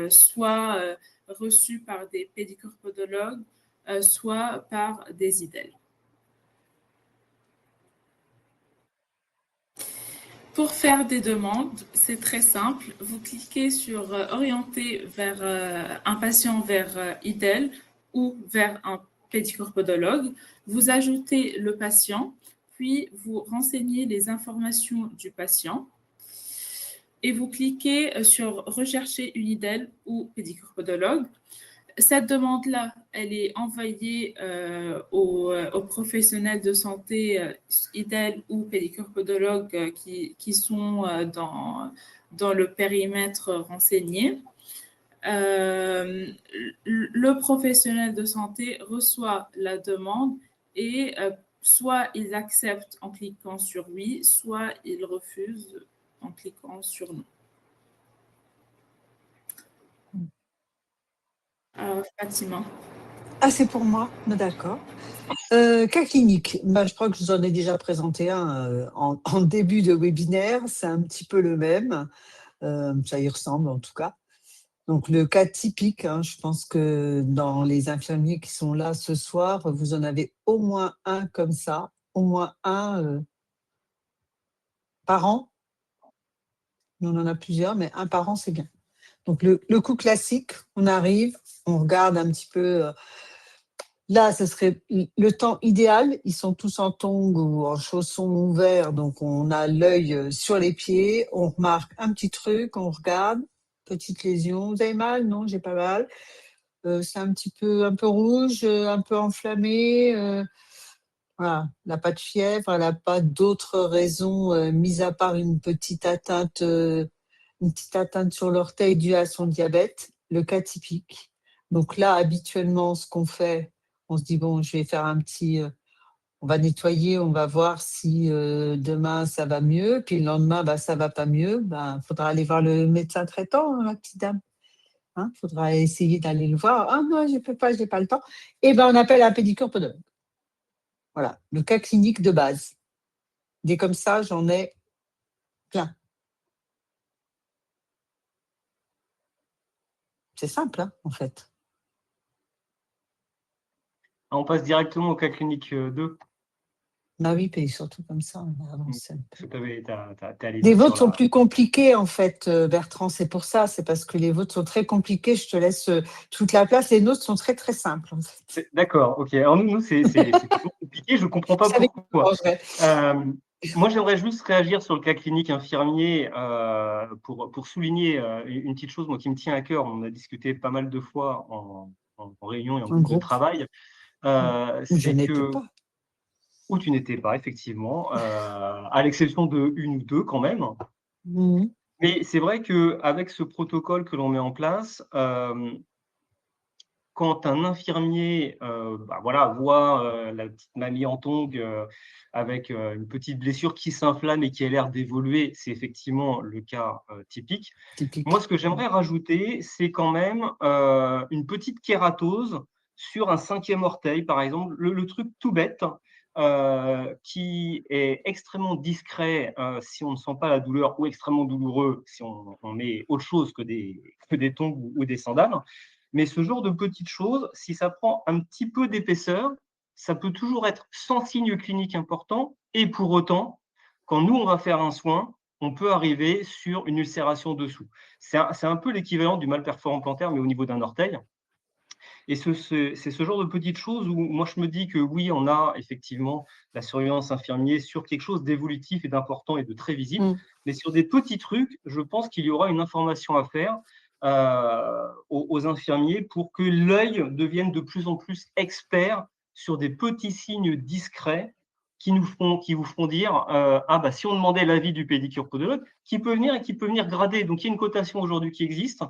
soit reçues par des pédicorpodologues, soit par des IDEL. Pour faire des demandes, c'est très simple. Vous cliquez sur « Orienter vers un patient vers IDEL » ou vers un pédicorpodologue. Vous ajoutez le patient, puis vous renseignez les informations du patient et vous cliquez sur « Rechercher une IDEL ou pédicorpodologue ». Cette demande-là, elle est envoyée aux professionnels de santé IDEL ou pédicorpodologues qui sont dans le périmètre renseigné. Le professionnel de santé reçoit la demande et soit il accepte en cliquant sur « Oui », soit il refuse en cliquant sur « Non ». Fatima. Ah, c'est pour moi, d'accord. Cas clinique, je crois que je vous en ai déjà présenté un en début de webinaire, c'est un petit peu le même. Ça y ressemble en tout cas. Donc, le cas typique, hein, je pense que dans les infirmiers qui sont là ce soir, vous en avez au moins un comme ça, au moins un par an. On en a plusieurs, mais un par an, c'est bien. Donc, le coup classique, on arrive, on regarde un petit peu. Là, ce serait le temps idéal. Ils sont tous en tongs ou en chaussons ouverts, donc on a l'œil sur les pieds. On remarque un petit truc, on regarde, petite lésion. Vous avez mal? Non, j'ai pas mal. C'est un peu rouge, un peu enflammé. Voilà, elle n'a pas de fièvre, elle n'a pas d'autres raisons, mis à part une petite atteinte sur l'orteil due à son diabète, le cas typique. Donc là, habituellement, ce qu'on fait, on se dit, bon, je vais faire on va nettoyer, on va voir si demain ça va mieux, puis le lendemain, bah, ça va pas mieux. Faudra aller voir le médecin traitant, hein, ma petite dame. Faudra essayer d'aller le voir. Ah non, je peux pas, j'ai pas le temps. Et ben, on appelle un pédicure podologue. Voilà, le cas clinique de base. Des comme ça, j'en ai plein. C'est simple, hein, en fait. On passe directement au cas clinique 2. Bah oui, puis surtout comme ça, on va avancer un peu. T'es allé Les vite vôtres sur sont plus compliqués, en fait, Bertrand. C'est pour ça. C'est parce que les vôtres sont très compliqués. Je te laisse toute la place. Les nôtres sont très, très simples, en fait. D'accord, ok. Alors nous c'est toujours compliqué. Je ne comprends pas Je savais que tu pourquoi. mangerais. Moi, j'aimerais juste réagir sur le cas clinique infirmier pour souligner une petite chose moi, qui me tient à cœur. On en a discuté pas mal de fois en réunion et en En groupe de groupe, travail. où je C'est n'étais que, pas. où tu n'étais pas, effectivement, à l'exception de une ou deux quand même. Mhm. Mais c'est vrai qu'avec ce protocole que l'on met en place, quand un infirmier voit la petite mamie en tongs avec une petite blessure qui s'inflamme et qui a l'air d'évoluer, c'est effectivement le cas typique. Moi, Typique. ce que j'aimerais rajouter, c'est quand même une petite kératose sur un 5e orteil, par exemple, le truc tout bête, qui est extrêmement discret si on ne sent pas la douleur ou extrêmement douloureux si on met autre chose que des tongs ou des sandales. Mais ce genre de petites choses, si ça prend un petit peu d'épaisseur, ça peut toujours être sans signe clinique important. Et pour autant, quand nous, on va faire un soin, on peut arriver sur une ulcération dessous. C'est un peu l'équivalent du mal perforant plantaire, mais au niveau d'un orteil. Et c'est ce genre de petites choses où moi, je me dis que oui, on a effectivement la surveillance infirmier sur quelque chose d'évolutif et d'important et de très visible. Mais sur des petits trucs, je pense qu'il y aura une information à faire aux infirmiers pour que l'œil devienne de plus en plus expert sur des petits signes discrets qui vous feront dire si on demandait l'avis du pédicure podologue, qui peut venir et qui peut venir grader. Donc il y a une cotation aujourd'hui qui existe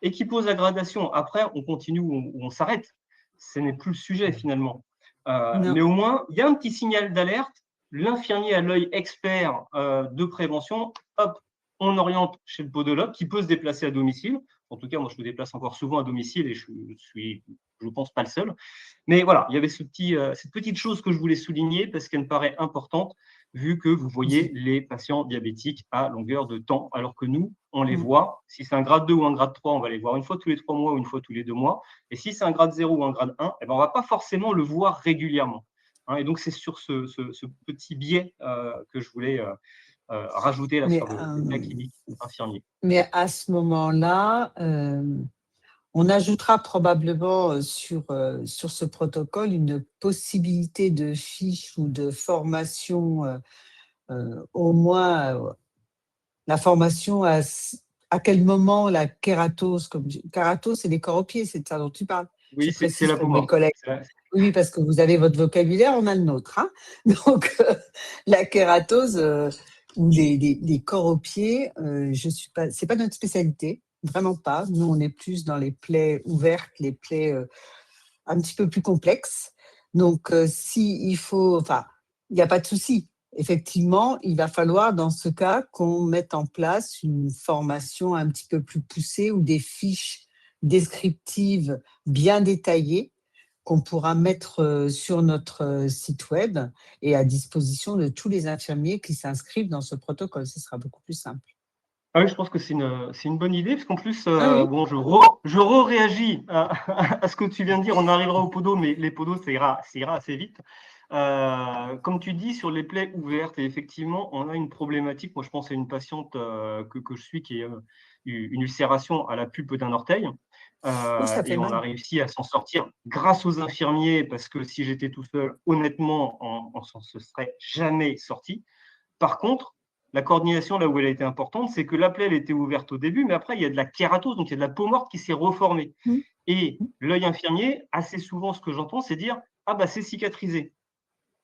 et qui pose la gradation. Après, on continue ou on s'arrête. Ce n'est plus le sujet finalement. Mais au moins, il y a un petit signal d'alerte. L'infirmier à l'œil expert de prévention, hop, on oriente chez le podologue qui peut se déplacer à domicile. En tout cas, moi, je me déplace encore souvent à domicile et je pense, pas le seul. Mais voilà, il y avait cette petite chose que je voulais souligner parce qu'elle me paraît importante vu que vous voyez les patients diabétiques à longueur de temps, alors que nous, on les voit. Si c'est un grade 2 ou un grade 3, on va les voir une fois tous les 3 mois ou une fois tous les 2 mois. Et si c'est un grade 0 ou un grade 1, on ne va pas forcément le voir régulièrement. Et donc, c'est sur ce petit biais que je voulais rajouter là sur le cas clinique infirmier. Mais à ce moment-là, on ajoutera probablement sur ce protocole une possibilité de fiche ou de formation, au moins la formation à quel moment la kératose, kératose, c'est les corps aux pieds, c'est de ça dont tu parles. Oui, Je c'est précise la pour mes POMA. collègues. Oui, parce que vous avez votre vocabulaire, on a le nôtre. Hein. Donc, la kératose ou les corps aux pieds, c'est pas notre spécialité, vraiment pas. Nous, on est plus dans les plaies ouvertes, les plaies un petit peu plus complexes. Donc, il n'y a pas de souci. Effectivement, il va falloir dans ce cas qu'on mette en place une formation un petit peu plus poussée ou des fiches descriptives bien détaillées qu'on pourra mettre sur notre site web et à disposition de tous les infirmiers qui s'inscrivent dans ce protocole. Ce sera beaucoup plus simple. Ah oui, je pense que c'est une bonne idée, parce qu'en plus, Ah oui, bon, je réagis à ce que tu viens de dire. On arrivera au podo, mais les podos, ça ira assez vite. Comme tu dis, sur les plaies ouvertes, et effectivement, on a une problématique. Moi, je pense à une patiente que je suis qui a eu une ulcération à la pulpe d'un orteil. oh, ça Et fait on a mal. réussi à s'en sortir grâce aux infirmiers, parce que si j'étais tout seul, honnêtement, on s'en se serait jamais sorti. Par contre, la coordination, là où elle a été importante, c'est que la plaie, elle était ouverte au début, mais après, il y a de la kératose, donc il y a de la peau morte qui s'est reformée. Mm, Et mm. l'œil infirmier, assez souvent, ce que j'entends, c'est dire: «Ah bah, c'est cicatrisé».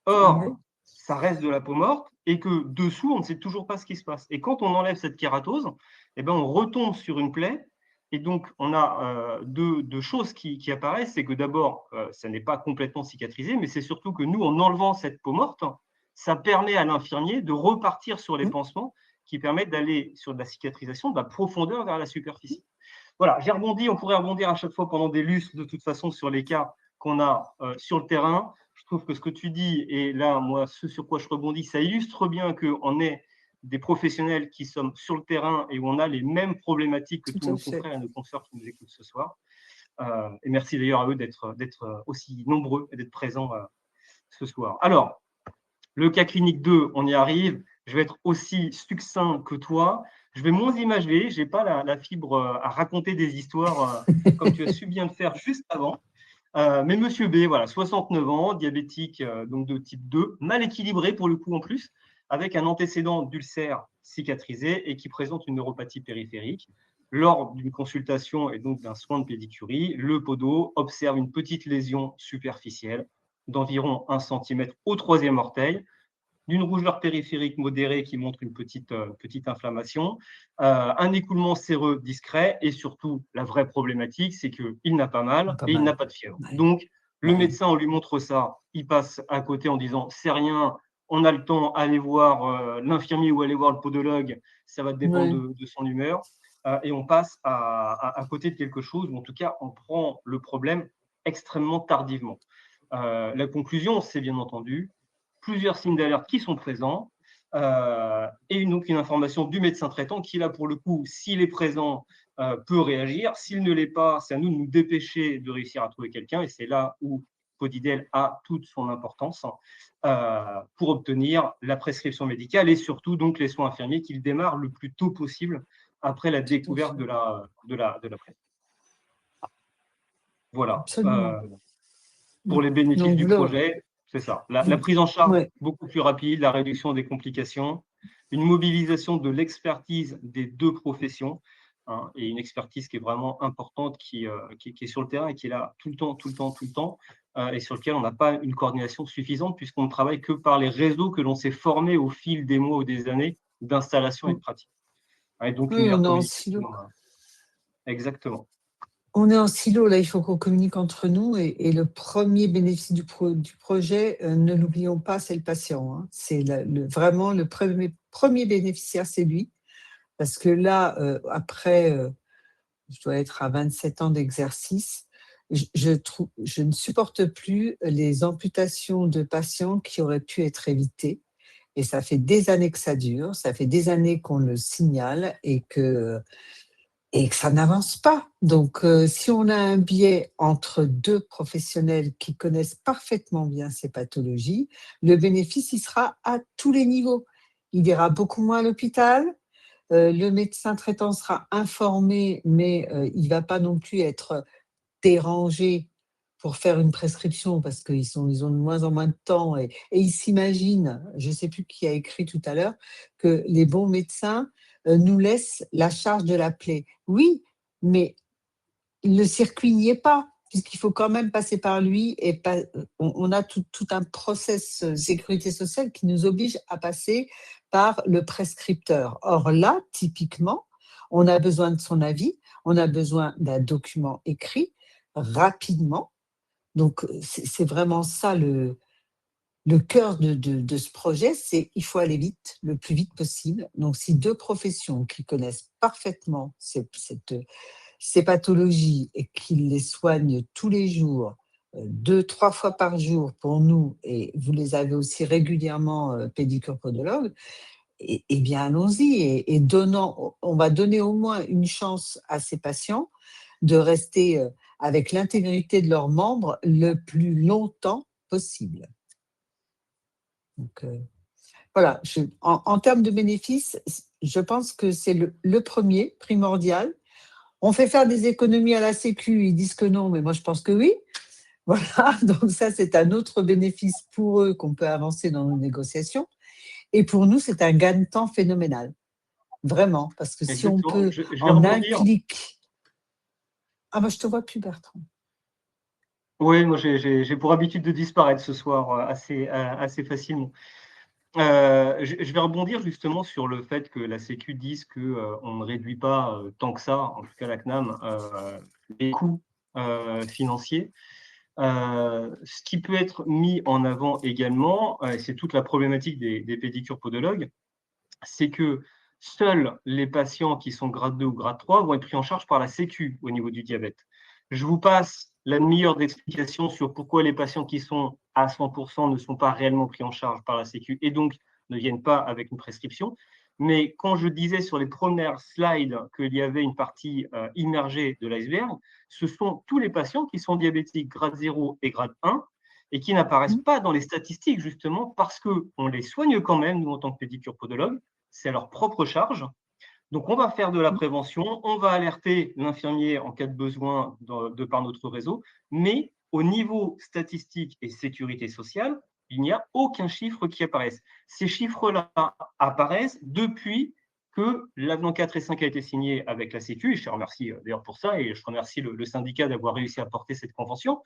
Ah oui, Or, ça reste de la peau morte et que dessous, on ne sait toujours pas ce qui se passe. Et quand on enlève cette kératose, eh ben, on retombe sur une plaie. Et donc, on a deux choses qui apparaissent. C'est que d'abord, ça n'est pas complètement cicatrisé, mais c'est surtout que nous, en enlevant cette peau morte, ça permet à l'infirmier de repartir sur les mm. pansements qui permettent d'aller sur de la cicatrisation de la profondeur vers la superficie. Voilà, j'ai rebondi, on pourrait rebondir à chaque fois pendant des lustres de toute façon sur les cas qu'on a sur le terrain. Je trouve que ce que tu dis, et là, moi, ce sur quoi je rebondis, ça illustre bien qu'on est des professionnels qui sommes sur le terrain et où on a les mêmes problématiques que Tout tous à nos fait. confrères et nos consoeurs qui nous écoutent ce soir. Et merci d'ailleurs à eux d'être aussi nombreux et d'être présents ce soir. Alors, le cas clinique 2, on y arrive. Je vais être aussi succinct que toi. Je vais moins imager. Je n'ai pas la fibre à raconter des histoires comme tu as su bien le faire juste avant. Mais Monsieur B, voilà, 69 ans, diabétique donc de type 2, mal équilibré pour le coup en plus, avec un antécédent d'ulcère cicatrisé et qui présente une neuropathie périphérique. Lors d'une consultation et donc d'un soin de pédicurie, le podo observe une petite lésion superficielle d'environ 1 cm au troisième orteil, d'une rougeur périphérique modérée qui montre une petite inflammation, un écoulement séreux discret et surtout, la vraie problématique, c'est qu'il n'a pas mal Pas et il n'a mal. pas de fièvre. Ouais, Donc, le ouais. médecin, on lui montre ça, il passe à côté en disant: c'est rien, on a le temps, allez voir l'infirmier ou allez voir le podologue, ça va dépendre Ouais. de son humeur. Et on passe à côté de quelque chose, ou en tout cas, on prend le problème extrêmement tardivement. La conclusion, c'est bien entendu plusieurs signes d'alerte qui sont présents et donc une information du médecin traitant qui, là, pour le coup, s'il est présent, peut réagir. S'il ne l'est pas, c'est à nous de nous dépêcher de réussir à trouver quelqu'un et c'est là où Podidel a toute son importance pour obtenir la prescription médicale et surtout donc les soins infirmiers qu'il démarre le plus tôt possible après la Tout à découverte fait. de la plaie. Voilà. Absolument. Pour les bénéfices Donc, du là, projet, c'est ça. La prise en charge ouais. beaucoup plus rapide, la réduction des complications, une mobilisation de l'expertise des deux professions, hein, et une expertise qui est vraiment importante, qui est sur le terrain et qui est là tout le temps, tout le temps, tout le temps, et sur lequel on n'a pas une coordination suffisante puisqu'on ne travaille que par les réseaux que l'on s'est formés au fil des mois ou des années d'installation et de pratique. Et donc Oui, une meilleure on est en communication. silo. Exactement. On est en silo, là, il faut qu'on communique entre nous. Et le premier bénéfice du projet, ne l'oublions pas, c'est le patient, hein. C'est vraiment le premier bénéficiaire, c'est lui. Parce que là, après, je dois être à 27 ans d'exercice, je ne supporte plus les amputations de patients qui auraient pu être évitées. Et ça fait des années que ça dure, ça fait des années qu'on le signale et que ça n'avance pas. Donc, si on a un biais entre deux professionnels qui connaissent parfaitement bien ces pathologies, le bénéfice, il sera à tous les niveaux. Il ira beaucoup moins à l'hôpital, le médecin traitant sera informé, mais il ne va pas non plus être dérangé pour faire une prescription parce ils ont de moins en moins de temps et ils s'imaginent, je ne sais plus qui a écrit tout à l'heure, que les bons médecins nous laissent la charge de la plaie. Oui, mais le circuit n'y est pas, puisqu'il faut quand même passer par lui et on a tout un process sécurité sociale qui nous oblige à passer par le prescripteur. Or là, typiquement, on a besoin de son avis, on a besoin d'un document écrit rapidement. Donc, c'est vraiment ça le cœur de ce projet, c'est il faut aller vite, le plus vite possible. Donc, si deux professions qui connaissent parfaitement ces pathologies et qui les soignent tous les jours, 2-3 fois par jour pour nous, et vous les avez aussi régulièrement pédicure podologue, eh bien, allons-y et on va donner au moins une chance à ces patients de rester avec l'intégrité de leurs membres le plus longtemps possible. Donc, voilà, en termes de bénéfices, je pense que c'est le premier, primordial. On fait faire des économies à la Sécu, ils disent que non, mais moi je pense que oui. Voilà, donc ça c'est un autre bénéfice pour eux qu'on peut avancer dans nos négociations. Et pour nous, c'est un gain de temps phénoménal. Vraiment, parce que si on Exactement. peut, Je vais en un rebondir. clic… Ah moi je te vois plus, Bertrand. Oui, moi j'ai pour habitude de disparaître ce soir assez facilement. Je vais rebondir justement sur le fait que la Sécu dise qu'on ne réduit pas tant que ça, en tout cas la CNAM, les coûts financiers. Ce qui peut être mis en avant également, c'est toute la problématique des pédicures podologues, c'est que seuls les patients qui sont grade 2 ou grade 3 vont être pris en charge par la Sécu au niveau du diabète. Je vous passe la meilleure d'explications sur pourquoi les patients qui sont à 100% ne sont pas réellement pris en charge par la Sécu et donc ne viennent pas avec une prescription. Mais quand je disais sur les premières slides qu'il y avait une partie immergée de l'iceberg, ce sont tous les patients qui sont diabétiques grade 0 et grade 1 et qui n'apparaissent pas dans les statistiques justement parce qu'on les soigne quand même, nous en tant que pédicure podologue, c'est à leur propre charge. Donc, on va faire de la prévention, on va alerter l'infirmier en cas de besoin de par notre réseau, mais au niveau statistique et sécurité sociale, il n'y a aucun chiffre qui apparaisse. Ces chiffres-là apparaissent depuis que l'avenant 4 et 5 a été signé avec la Sécu, et je te remercie d'ailleurs pour ça, et je remercie le syndicat d'avoir réussi à porter cette convention,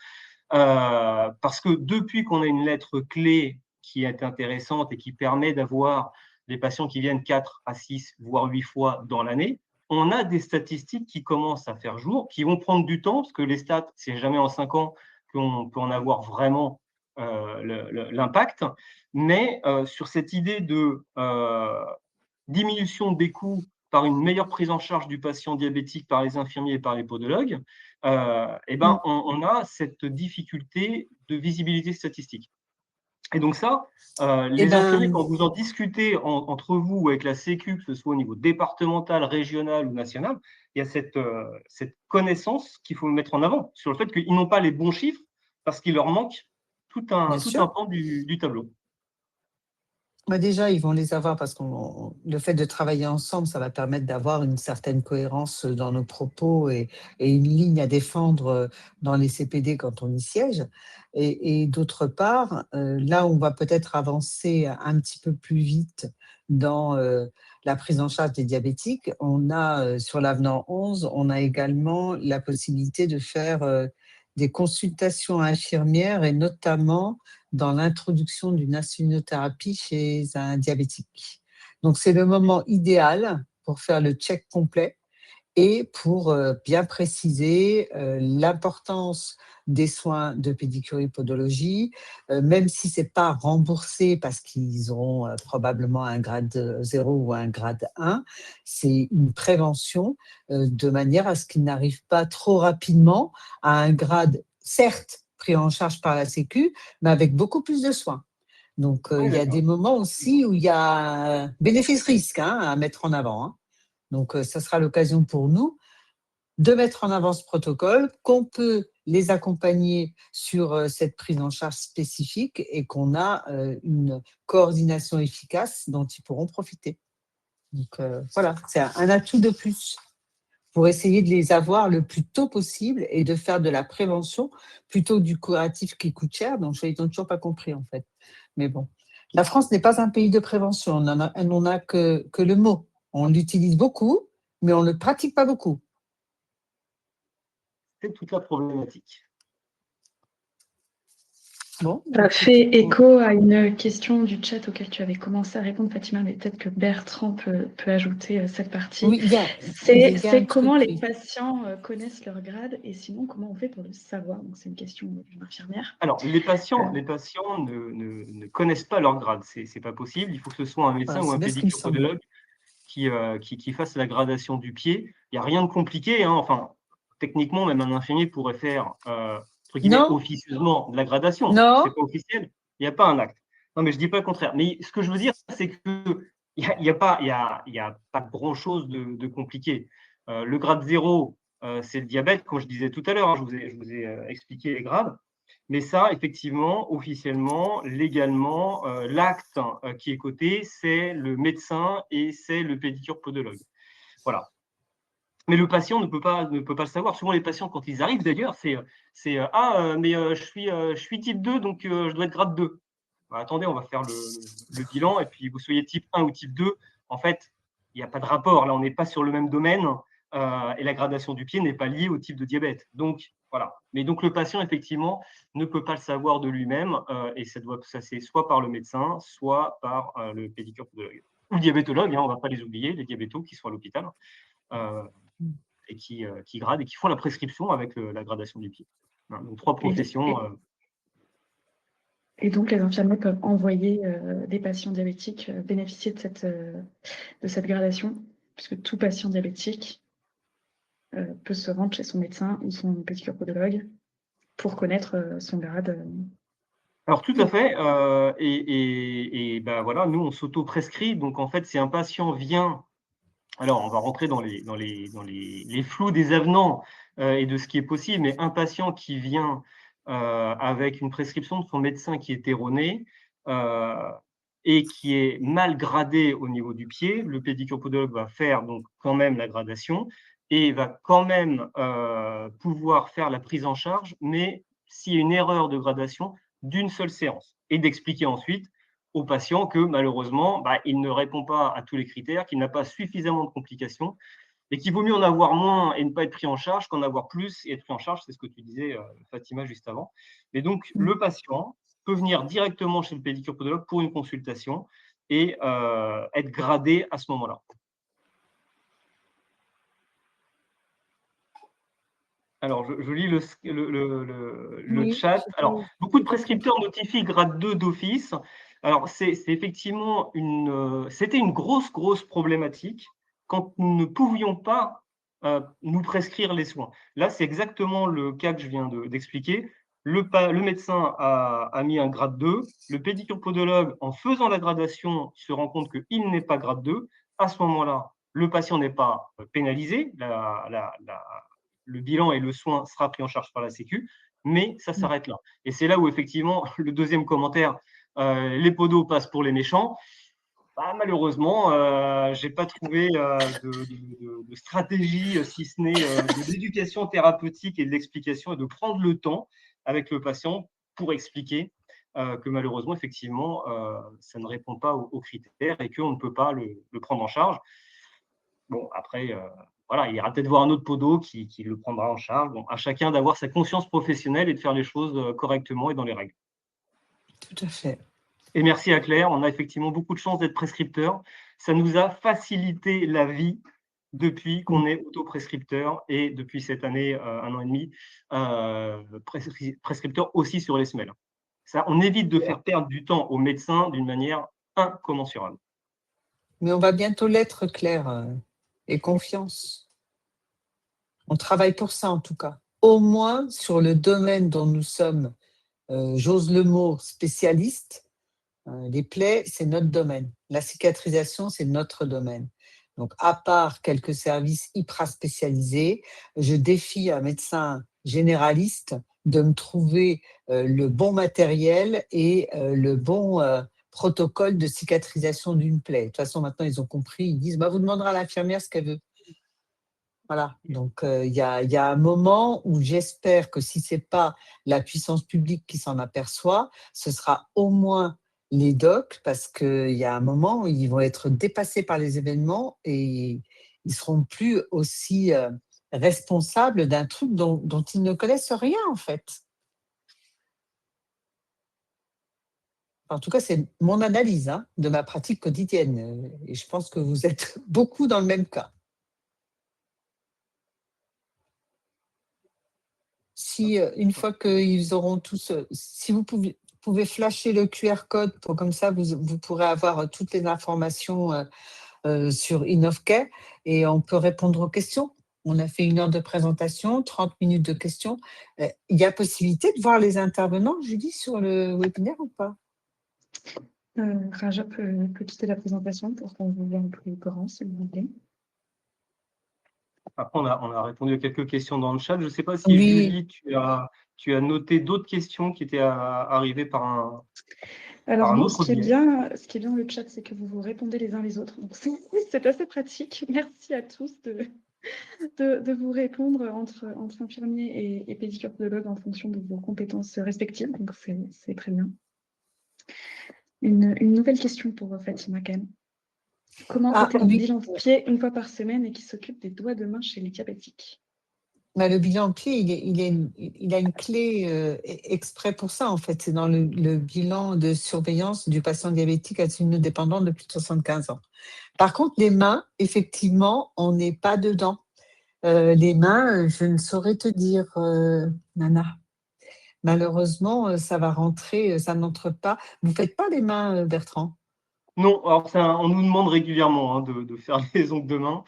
parce que depuis qu'on a une lettre clé qui est intéressante et qui permet d'avoir des patients qui viennent 4 à 6, voire 8 fois dans l'année, on a des statistiques qui commencent à faire jour, qui vont prendre du temps, parce que les stats, c'est jamais en 5 ans qu'on peut en avoir vraiment l'impact. Mais sur cette idée de diminution des coûts par une meilleure prise en charge du patient diabétique par les infirmiers et par les podologues, eh ben, on a cette difficulté de visibilité statistique. Et donc ça, les infirmiers, quand vous en discutez entre vous ou avec la Sécu, que ce soit au niveau départemental, régional ou national, il y a cette connaissance qu'il faut mettre en avant sur le fait qu'ils n'ont pas les bons chiffres parce qu'il leur manque tout un pan du tableau. Bah déjà, ils vont les avoir parce que le fait de travailler ensemble, ça va permettre d'avoir une certaine cohérence dans nos propos et une ligne à défendre dans les CPD quand on y siège. Et d'autre part, là où on va peut-être avancer un petit peu plus vite dans la prise en charge des diabétiques, on a sur l'avenant 11, on a également la possibilité de faire des consultations infirmières et notamment dans l'introduction d'une insulinothérapie chez un diabétique. Donc, c'est le moment idéal pour faire le check complet et pour bien préciser l'importance des soins de pédicurie podologie, même si ce n'est pas remboursé parce qu'ils auront probablement un grade 0 ou un grade 1, c'est une prévention de manière à ce qu'ils n'arrivent pas trop rapidement à un grade, certes, pris en charge par la Sécu, mais avec beaucoup plus de soins. Donc, il y a des moments aussi où il y a bénéfice-risque à mettre en avant. Hein. Donc, ça sera l'occasion pour nous de mettre en avant ce protocole, qu'on peut les accompagner sur cette prise en charge spécifique et qu'on a une coordination efficace dont ils pourront profiter. Donc, voilà, c'est un atout de plus pour essayer de les avoir le plus tôt possible et de faire de la prévention plutôt que du curatif qui coûte cher. Donc, je n'ai toujours pas compris, en fait. Mais bon, la France n'est pas un pays de prévention. On n'en a que le mot. On l'utilise beaucoup, mais on ne le pratique pas beaucoup. C'est toute la problématique. Bon, ça fait écho à une question du chat auquel tu avais commencé à répondre, Fatima, mais peut-être que Bertrand peut ajouter cette partie. Oui, c'est comment les patients connaissent leur grade et sinon, comment on fait pour le savoir? Donc, c'est une question d'une infirmière. Alors, les patients ne connaissent pas leur grade. Ce n'est pas possible. Il faut que ce soit un médecin ou un pédicure podologue qui fasse la gradation du pied. Il n'y a rien de compliqué. Hein. Enfin, techniquement, même un infirmier pourrait faire officieusement de la gradation. Ce n'est pas officiel. Il n'y a pas un acte. Non, mais je ne dis pas le contraire. Mais ce que je veux dire, c'est que pas grand-chose de compliqué. Le grade 0, c'est le diabète, comme je disais tout à l'heure, hein, je vous ai expliqué les grades. Mais ça, effectivement, officiellement, légalement, l'acte qui est coté, c'est le médecin et c'est le pédicure-podologue. Voilà. Mais le patient ne peut pas le savoir. Souvent, les patients, quand ils arrivent d'ailleurs, je suis type 2, donc je dois être grade 2. Bah, attendez, on va faire le bilan, et puis vous soyez type 1 ou type 2, en fait, il n'y a pas de rapport. Là, on n'est pas sur le même domaine, et la gradation du pied n'est pas liée au type de diabète. Donc, voilà. Mais donc, le patient, effectivement, ne peut pas le savoir de lui-même, et ça passer soit par le médecin, soit par le pédicure-podologue. Ou le diabétologue, hein, on ne va pas les oublier, les diabétos qui sont à l'hôpital. Et qui gradent et qui font la prescription avec la gradation du pied. Donc, 3 professions. Et donc, les infirmiers peuvent envoyer des patients diabétiques bénéficier de cette gradation, puisque tout patient diabétique peut se rendre chez son médecin ou son pédicure-podologue pour connaître son grade. Alors, tout à fait. Ben voilà, nous, on s'auto-prescrit. Donc, en fait, si un patient vient. Alors, on va rentrer dans les flous des avenants et de ce qui est possible, mais un patient qui vient avec une prescription de son médecin qui est erronée et qui est mal gradée au niveau du pied, le pédicure-podologue va faire donc quand même la gradation et va quand même pouvoir faire la prise en charge, mais s'il y a une erreur de gradation d'une seule séance, et d'expliquer ensuite au patient que malheureusement, il ne répond pas à tous les critères, qu'il n'a pas suffisamment de complications et qu'il vaut mieux en avoir moins et ne pas être pris en charge qu'en avoir plus et être pris en charge. C'est ce que tu disais, Fatima, juste avant. Et donc, le patient peut venir directement chez le pédicure-podologue pour une consultation et être gradé à ce moment-là. Alors, je lis le chat. Alors, beaucoup de prescripteurs notifient grade 2 d'office. Alors, c'est effectivement c'était une grosse problématique quand nous ne pouvions pas nous prescrire les soins. Là, c'est exactement le cas que je viens d'expliquer. Le médecin a mis un grade 2. Le pédicure-podologue, en faisant la gradation, se rend compte qu'il n'est pas grade 2. À ce moment-là, le patient n'est pas pénalisé. Le bilan et le soin sera pris en charge par la Sécu, mais ça s'arrête là. Et c'est là où, effectivement, le deuxième commentaire, les podos passent pour les méchants. Malheureusement, je n'ai pas trouvé de stratégie, si ce n'est de l'éducation thérapeutique et de l'explication, et de prendre le temps avec le patient pour expliquer que malheureusement, effectivement, ça ne répond pas aux critères et qu'on ne peut pas le prendre en charge. Bon, après, voilà, il ira peut-être voir un autre podo qui le prendra en charge. Bon, à chacun d'avoir sa conscience professionnelle et de faire les choses correctement et dans les règles. Tout à fait. Et merci à Claire, on a effectivement beaucoup de chance d'être prescripteur. Ça nous a facilité la vie depuis qu'on est autoprescripteur et depuis cette année, 1 an et demi, prescripteur aussi sur les semelles. Ça, on évite de faire perdre du temps aux médecins d'une manière incommensurable. Mais on va bientôt l'être, Claire, et confiance. On travaille pour ça, en tout cas. Au moins, sur le domaine dont nous sommes, j'ose le mot, spécialistes, les plaies, c'est notre domaine. La cicatrisation, c'est notre domaine. Donc, à part quelques services hyper spécialisés, je défie un médecin généraliste de me trouver le bon matériel et le bon protocole de cicatrisation d'une plaie. De toute façon, maintenant, ils ont compris. Ils disent, vous demanderez à l'infirmière ce qu'elle veut. Voilà. Donc, il y a un moment où j'espère que si ce n'est pas la puissance publique qui s'en aperçoit, ce sera au moins les docs, parce qu'il y a un moment où ils vont être dépassés par les événements et ils ne seront plus aussi responsables d'un truc dont ils ne connaissent rien, en fait. En tout cas, c'est mon analyse de ma pratique quotidienne. Et je pense que vous êtes beaucoup dans le même cas. Si, une fois qu'ils auront tous, si vous pouvez flasher le QR code, comme ça, vous pourrez avoir toutes les informations sur InnovCare et on peut répondre aux questions. On a fait 1 heure de présentation, 30 minutes de questions. Il y a possibilité de voir les intervenants, Julie, sur le webinaire ou pas? Raja peut quitter la présentation pour qu'on vous voit en plus grand, si vous voulez. Après, on a répondu à quelques questions dans le chat. Je ne sais pas si Oui. Julie, tu as noté d'autres questions qui étaient arrivées par un Alors non, autre biais. ce qui est bien dans le chat, c'est que vous vous répondez les uns les autres. Donc c'est assez pratique. Merci à tous de vous répondre entre infirmiers et pédicure-podologues en fonction de vos compétences respectives. Donc c'est très bien. Une nouvelle question pour Fatima quand même. Comment fait-elle un oui. bilan de pied une fois par semaine et qui s'occupe des doigts de main chez les diabétiques? Bah, le bilan de pied, il a une clé exprès pour ça, en fait. C'est dans le bilan de surveillance du patient diabétique insulinodépendant de plus de 75 ans. Par contre, les mains, effectivement, on n'est pas dedans. Les mains, je ne saurais te dire, Nana. Malheureusement, ça va rentrer, ça n'entre pas. Vous ne faites pas les mains, Bertrand? Non, alors on nous demande régulièrement hein, de faire les ongles de main.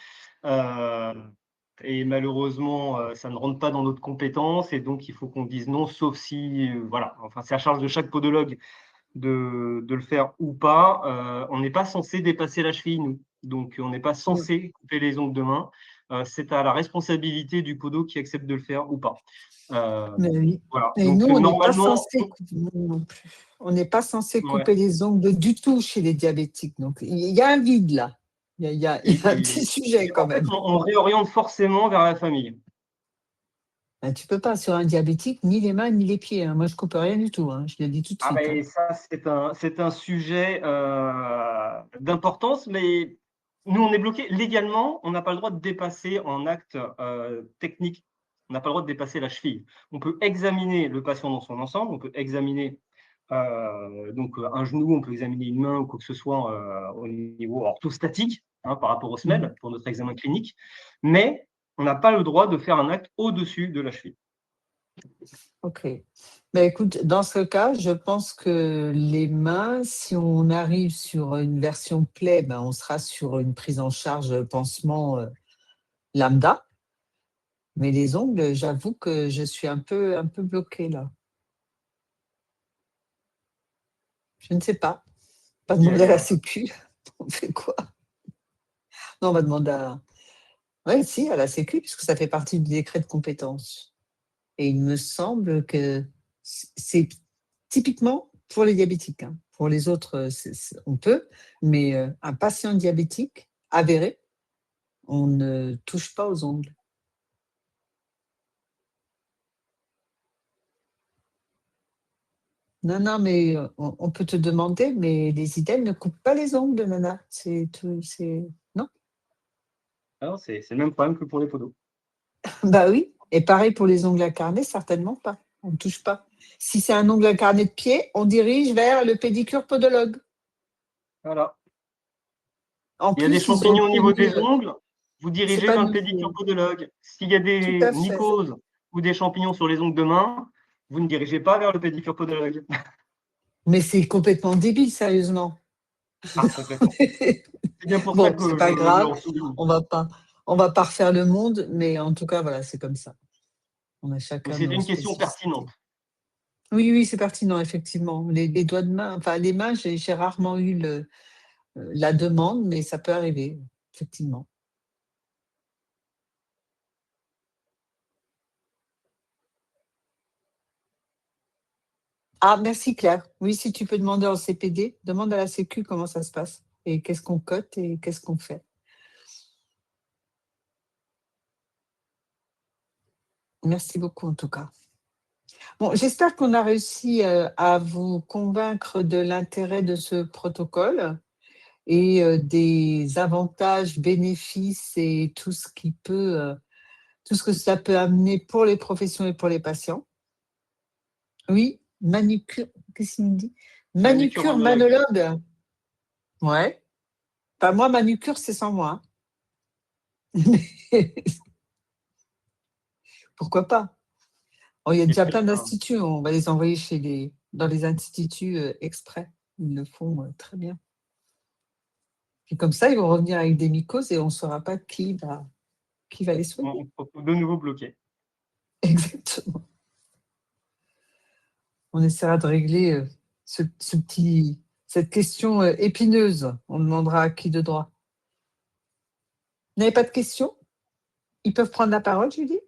Et malheureusement, ça ne rentre pas dans notre compétence. Et donc, il faut qu'on dise non, sauf si, voilà, enfin, c'est à charge de chaque podologue de le faire ou pas. On n'est pas censé dépasser la cheville, nous. Donc, on n'est pas censé couper les ongles de main. C'est à la responsabilité du podo qui accepte de le faire ou pas. Mais oui. Voilà. Et Donc, nous, on n'est pas normalement, censé non plus. On n'est pas censé ouais. couper les ongles du tout chez les diabétiques. Donc, il y a un vide là. Il y a un petit sujet quand En fait, même. on réoriente forcément vers la famille. Ben, tu ne peux pas sur un diabétique, ni les mains, ni les pieds. Hein. Moi, je ne coupe rien du tout. Hein. Je le dis tout de suite. Ben, ça, c'est un sujet d'importance, mais nous, on est bloqué. Légalement, on n'a pas le droit de dépasser en acte technique, on n'a pas le droit de dépasser la cheville. On peut examiner le patient dans son ensemble, on peut examiner donc un genou, on peut examiner une main ou quoi que ce soit au niveau orthostatique hein, par rapport au semelle pour notre examen clinique, mais on n'a pas le droit de faire un acte au-dessus de la cheville. Ok. Ben, écoute, dans ce cas, je pense que les mains, si on arrive sur une version plaie, ben, on sera sur une prise en charge pansement lambda. Mais les ongles, j'avoue que je suis un peu bloquée là. Je ne sais pas. On va demander à la Sécu. On fait quoi? Non, on va demander à... Oui, si, à la Sécu, puisque ça fait partie du décret de compétence. Et il me semble que c'est typiquement pour les diabétiques. Hein. Pour les autres, on peut, mais un patient diabétique avéré, on ne touche pas aux ongles. Non, mais on peut te demander, mais les IDEL ne coupent pas les ongles, Nana. Non. Alors, c'est le même problème que pour les podos. Bah oui. Et pareil pour les ongles incarnés, certainement pas. On ne touche pas. Si c'est un ongle incarné de pied, on dirige vers le pédicure podologue. Voilà. En Il y a des plus, ils ont champignons au niveau obtenu, des ongles, vous dirigez pas vers le nouveau. pédicure podologue. S'il y a Tout des à fait. mycoses ou des champignons sur les ongles de main, vous ne dirigez pas vers le pédicure podologue. Mais c'est complètement débile, sérieusement. Ah, complètement. C'est bien pour ça Bon, que c'est pas je grave. le souligne. On va pas refaire le monde, mais en tout cas, voilà, c'est comme ça. On a Mais chacun c'était nos une question spécificités. pertinente. Oui, c'est pertinent, effectivement. Les doigts de main, enfin, les mains, j'ai rarement eu la demande, mais ça peut arriver, effectivement. Ah, merci Claire. Oui, si tu peux demander en CPD, demande à la Sécu comment ça se passe et qu'est-ce qu'on cote et qu'est-ce qu'on fait. Merci beaucoup en tout cas. Bon, j'espère qu'on a réussi à vous convaincre de l'intérêt de ce protocole et des avantages, bénéfices et tout ce tout ce que ça peut amener pour les professions et pour les patients. Oui, manucure, qu'est-ce qu'il me dit? Manucure manologue. Ouais. Enfin, moi, manucure, c'est sans moi. Pourquoi pas? Oh, il y a déjà plein d'instituts, on va les envoyer dans les instituts exprès. Ils le font très bien. Et comme ça, ils vont revenir avec des mycoses et on ne saura pas qui va les soigner. On peut de nouveau bloquer. Exactement. On essaiera de régler ce cette question épineuse. On demandera à qui de droit. Vous n'avez pas de questions? Ils peuvent prendre la parole, Julie?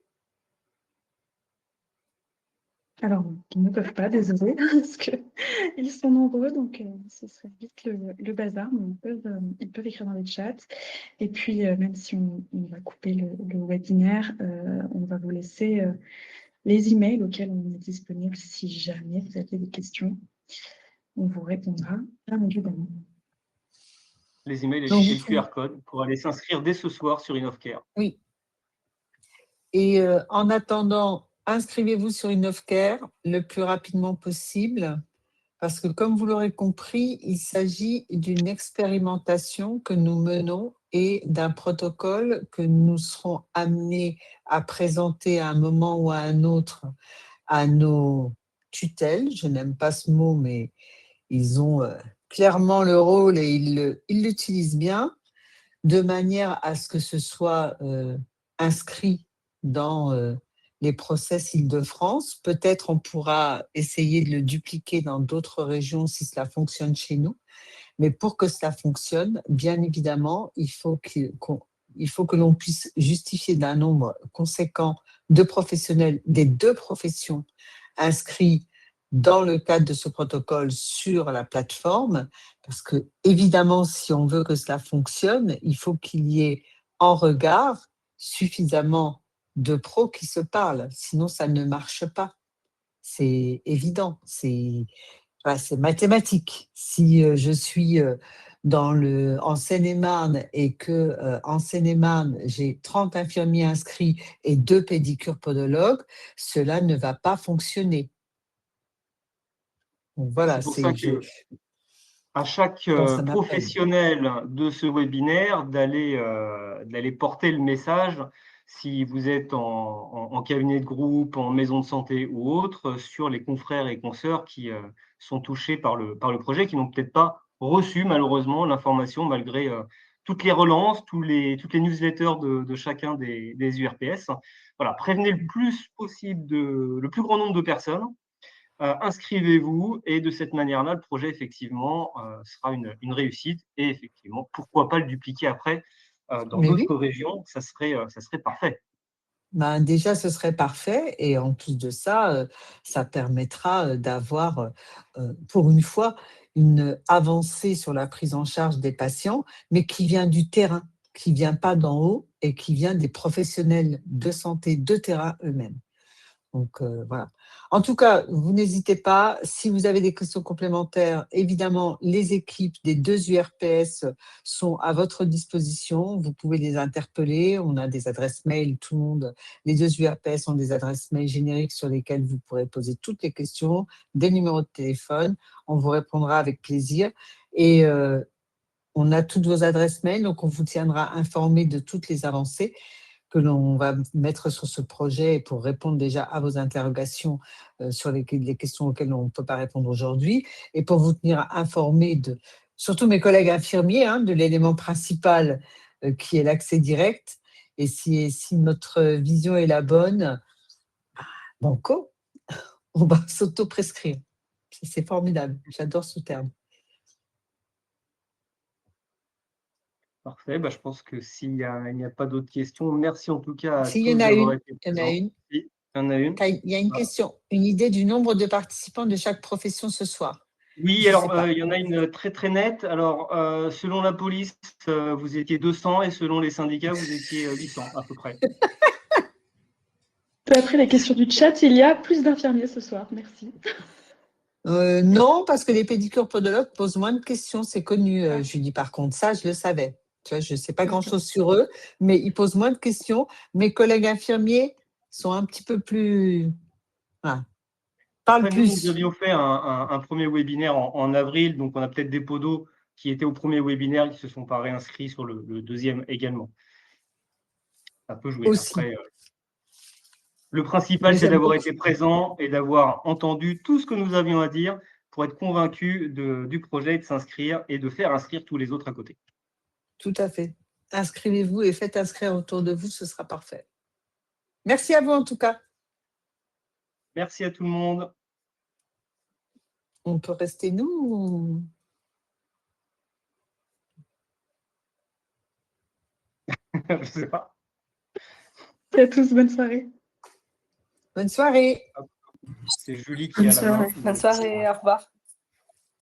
Alors, ils ne peuvent pas, désolé, parce qu'ils sont nombreux, donc ce serait vite le bazar, mais ils peuvent écrire dans les chats. Et puis, même si on va couper le webinaire, on va vous laisser les emails auxquels on est disponible si jamais vous avez des questions. On vous répondra, bien évidemment. Les emails Donc, et le QR code pour aller s'inscrire dès ce soir sur InnovCare. Oui. Et en attendant, inscrivez-vous sur InnovCare le plus rapidement possible, parce que comme vous l'aurez compris, il s'agit d'une expérimentation que nous menons et d'un protocole que nous serons amenés à présenter à un moment ou à un autre à nos tutelles. Je n'aime pas ce mot, mais ils ont clairement le rôle et ils l'utilisent bien, de manière à ce que ce soit inscrit dans les process Île-de-France. Peut-être on pourra essayer de le dupliquer dans d'autres régions si cela fonctionne chez nous. Mais pour que cela fonctionne, bien évidemment, il faut que l'on puisse justifier d'un nombre conséquent de professionnels des deux professions inscrits dans le cadre de ce protocole sur la plateforme, parce que évidemment, si on veut que cela fonctionne, il faut qu'il y ait en regard suffisamment de pros qui se parlent, sinon ça ne marche pas. C'est évident, c'est mathématique. Si je suis en Seine-et-Marne et que en Seine-et-Marne, j'ai 30 infirmiers inscrits et 2 pédicures podologues, cela ne va pas fonctionner. Donc voilà, C'est pour ça que à chaque donc ça m'appelle. professionnel de ce webinaire d'aller porter le message, si vous êtes en cabinet de groupe, en maison de santé ou autre, sur les confrères et consoeurs qui sont touchés par le projet, qui n'ont peut-être pas reçu malheureusement l'information malgré toutes les relances, toutes les newsletters de chacun des URPS. Voilà, prévenez le plus possible le plus grand nombre de personnes. Inscrivez-vous et de cette manière-là, le projet effectivement sera une réussite et effectivement, pourquoi pas le dupliquer après dans Mais oui, d'autres régions, ça serait parfait. ben déjà ce serait parfait et en plus de ça, ça permettra d'avoir pour une fois une avancée sur la prise en charge des patients, mais qui vient du terrain, qui vient pas d'en haut et qui vient des professionnels de santé de terrain eux-mêmes. Donc voilà. En tout cas, vous n'hésitez pas. Si vous avez des questions complémentaires, évidemment, les équipes des 2 URPS sont à votre disposition. Vous pouvez les interpeller. On a des adresses mail, tout le monde. Les 2 URPS ont des adresses mail génériques sur lesquelles vous pourrez poser toutes les questions, des numéros de téléphone. On vous répondra avec plaisir. Et on a toutes vos adresses mail, donc on vous tiendra informé de toutes les avancées que l'on va mettre sur ce projet pour répondre déjà à vos interrogations sur les questions auxquelles on ne peut pas répondre aujourd'hui et pour vous tenir informé surtout mes collègues infirmiers, de l'élément principal qui est l'accès direct. Et si notre vision est la bonne, banco, on va s'auto-prescrire. C'est formidable, j'adore ce terme. Parfait, je pense que il n'y a pas d'autres questions, merci en tout cas à S'il y en tous a d'avoir une, été il y en a présents. une. Si, il y en a une. Il y a une question, une idée du nombre de participants de chaque profession ce soir? Oui, Je sais alors pas. il y en a une très très nette. Alors, selon la police, vous étiez 200 et selon les syndicats, vous étiez 800 à peu près. Après les questions du chat, il y a plus d'infirmiers ce soir. Merci. Non, parce que les pédicures podologues posent moins de questions, c'est connu, Julie. Par contre, ça, je le savais. Tu vois, je ne sais pas grand-chose sur eux, mais ils posent moins de questions. Mes collègues infirmiers sont un petit peu plus... Voilà, parlent Après, nous plus. avions fait un premier webinaire en avril, donc on a peut-être des podos qui étaient au premier webinaire qui ne se sont pas réinscrits sur le deuxième également. Ça peut jouer. Aussi. Après, le principal, Mais c'est j'aime d'avoir beaucoup. été présent et d'avoir entendu tout ce que nous avions à dire pour être convaincu du projet, de s'inscrire et de faire inscrire tous les autres à côté. Tout à fait. Inscrivez-vous et faites inscrire autour de vous, ce sera parfait. Merci à vous en tout cas. Merci à tout le monde. On peut rester nous ou... Je ne sais pas. Et à tous, bonne soirée. Bonne soirée. C'est Julie qui a la main. Bonne soirée, au revoir.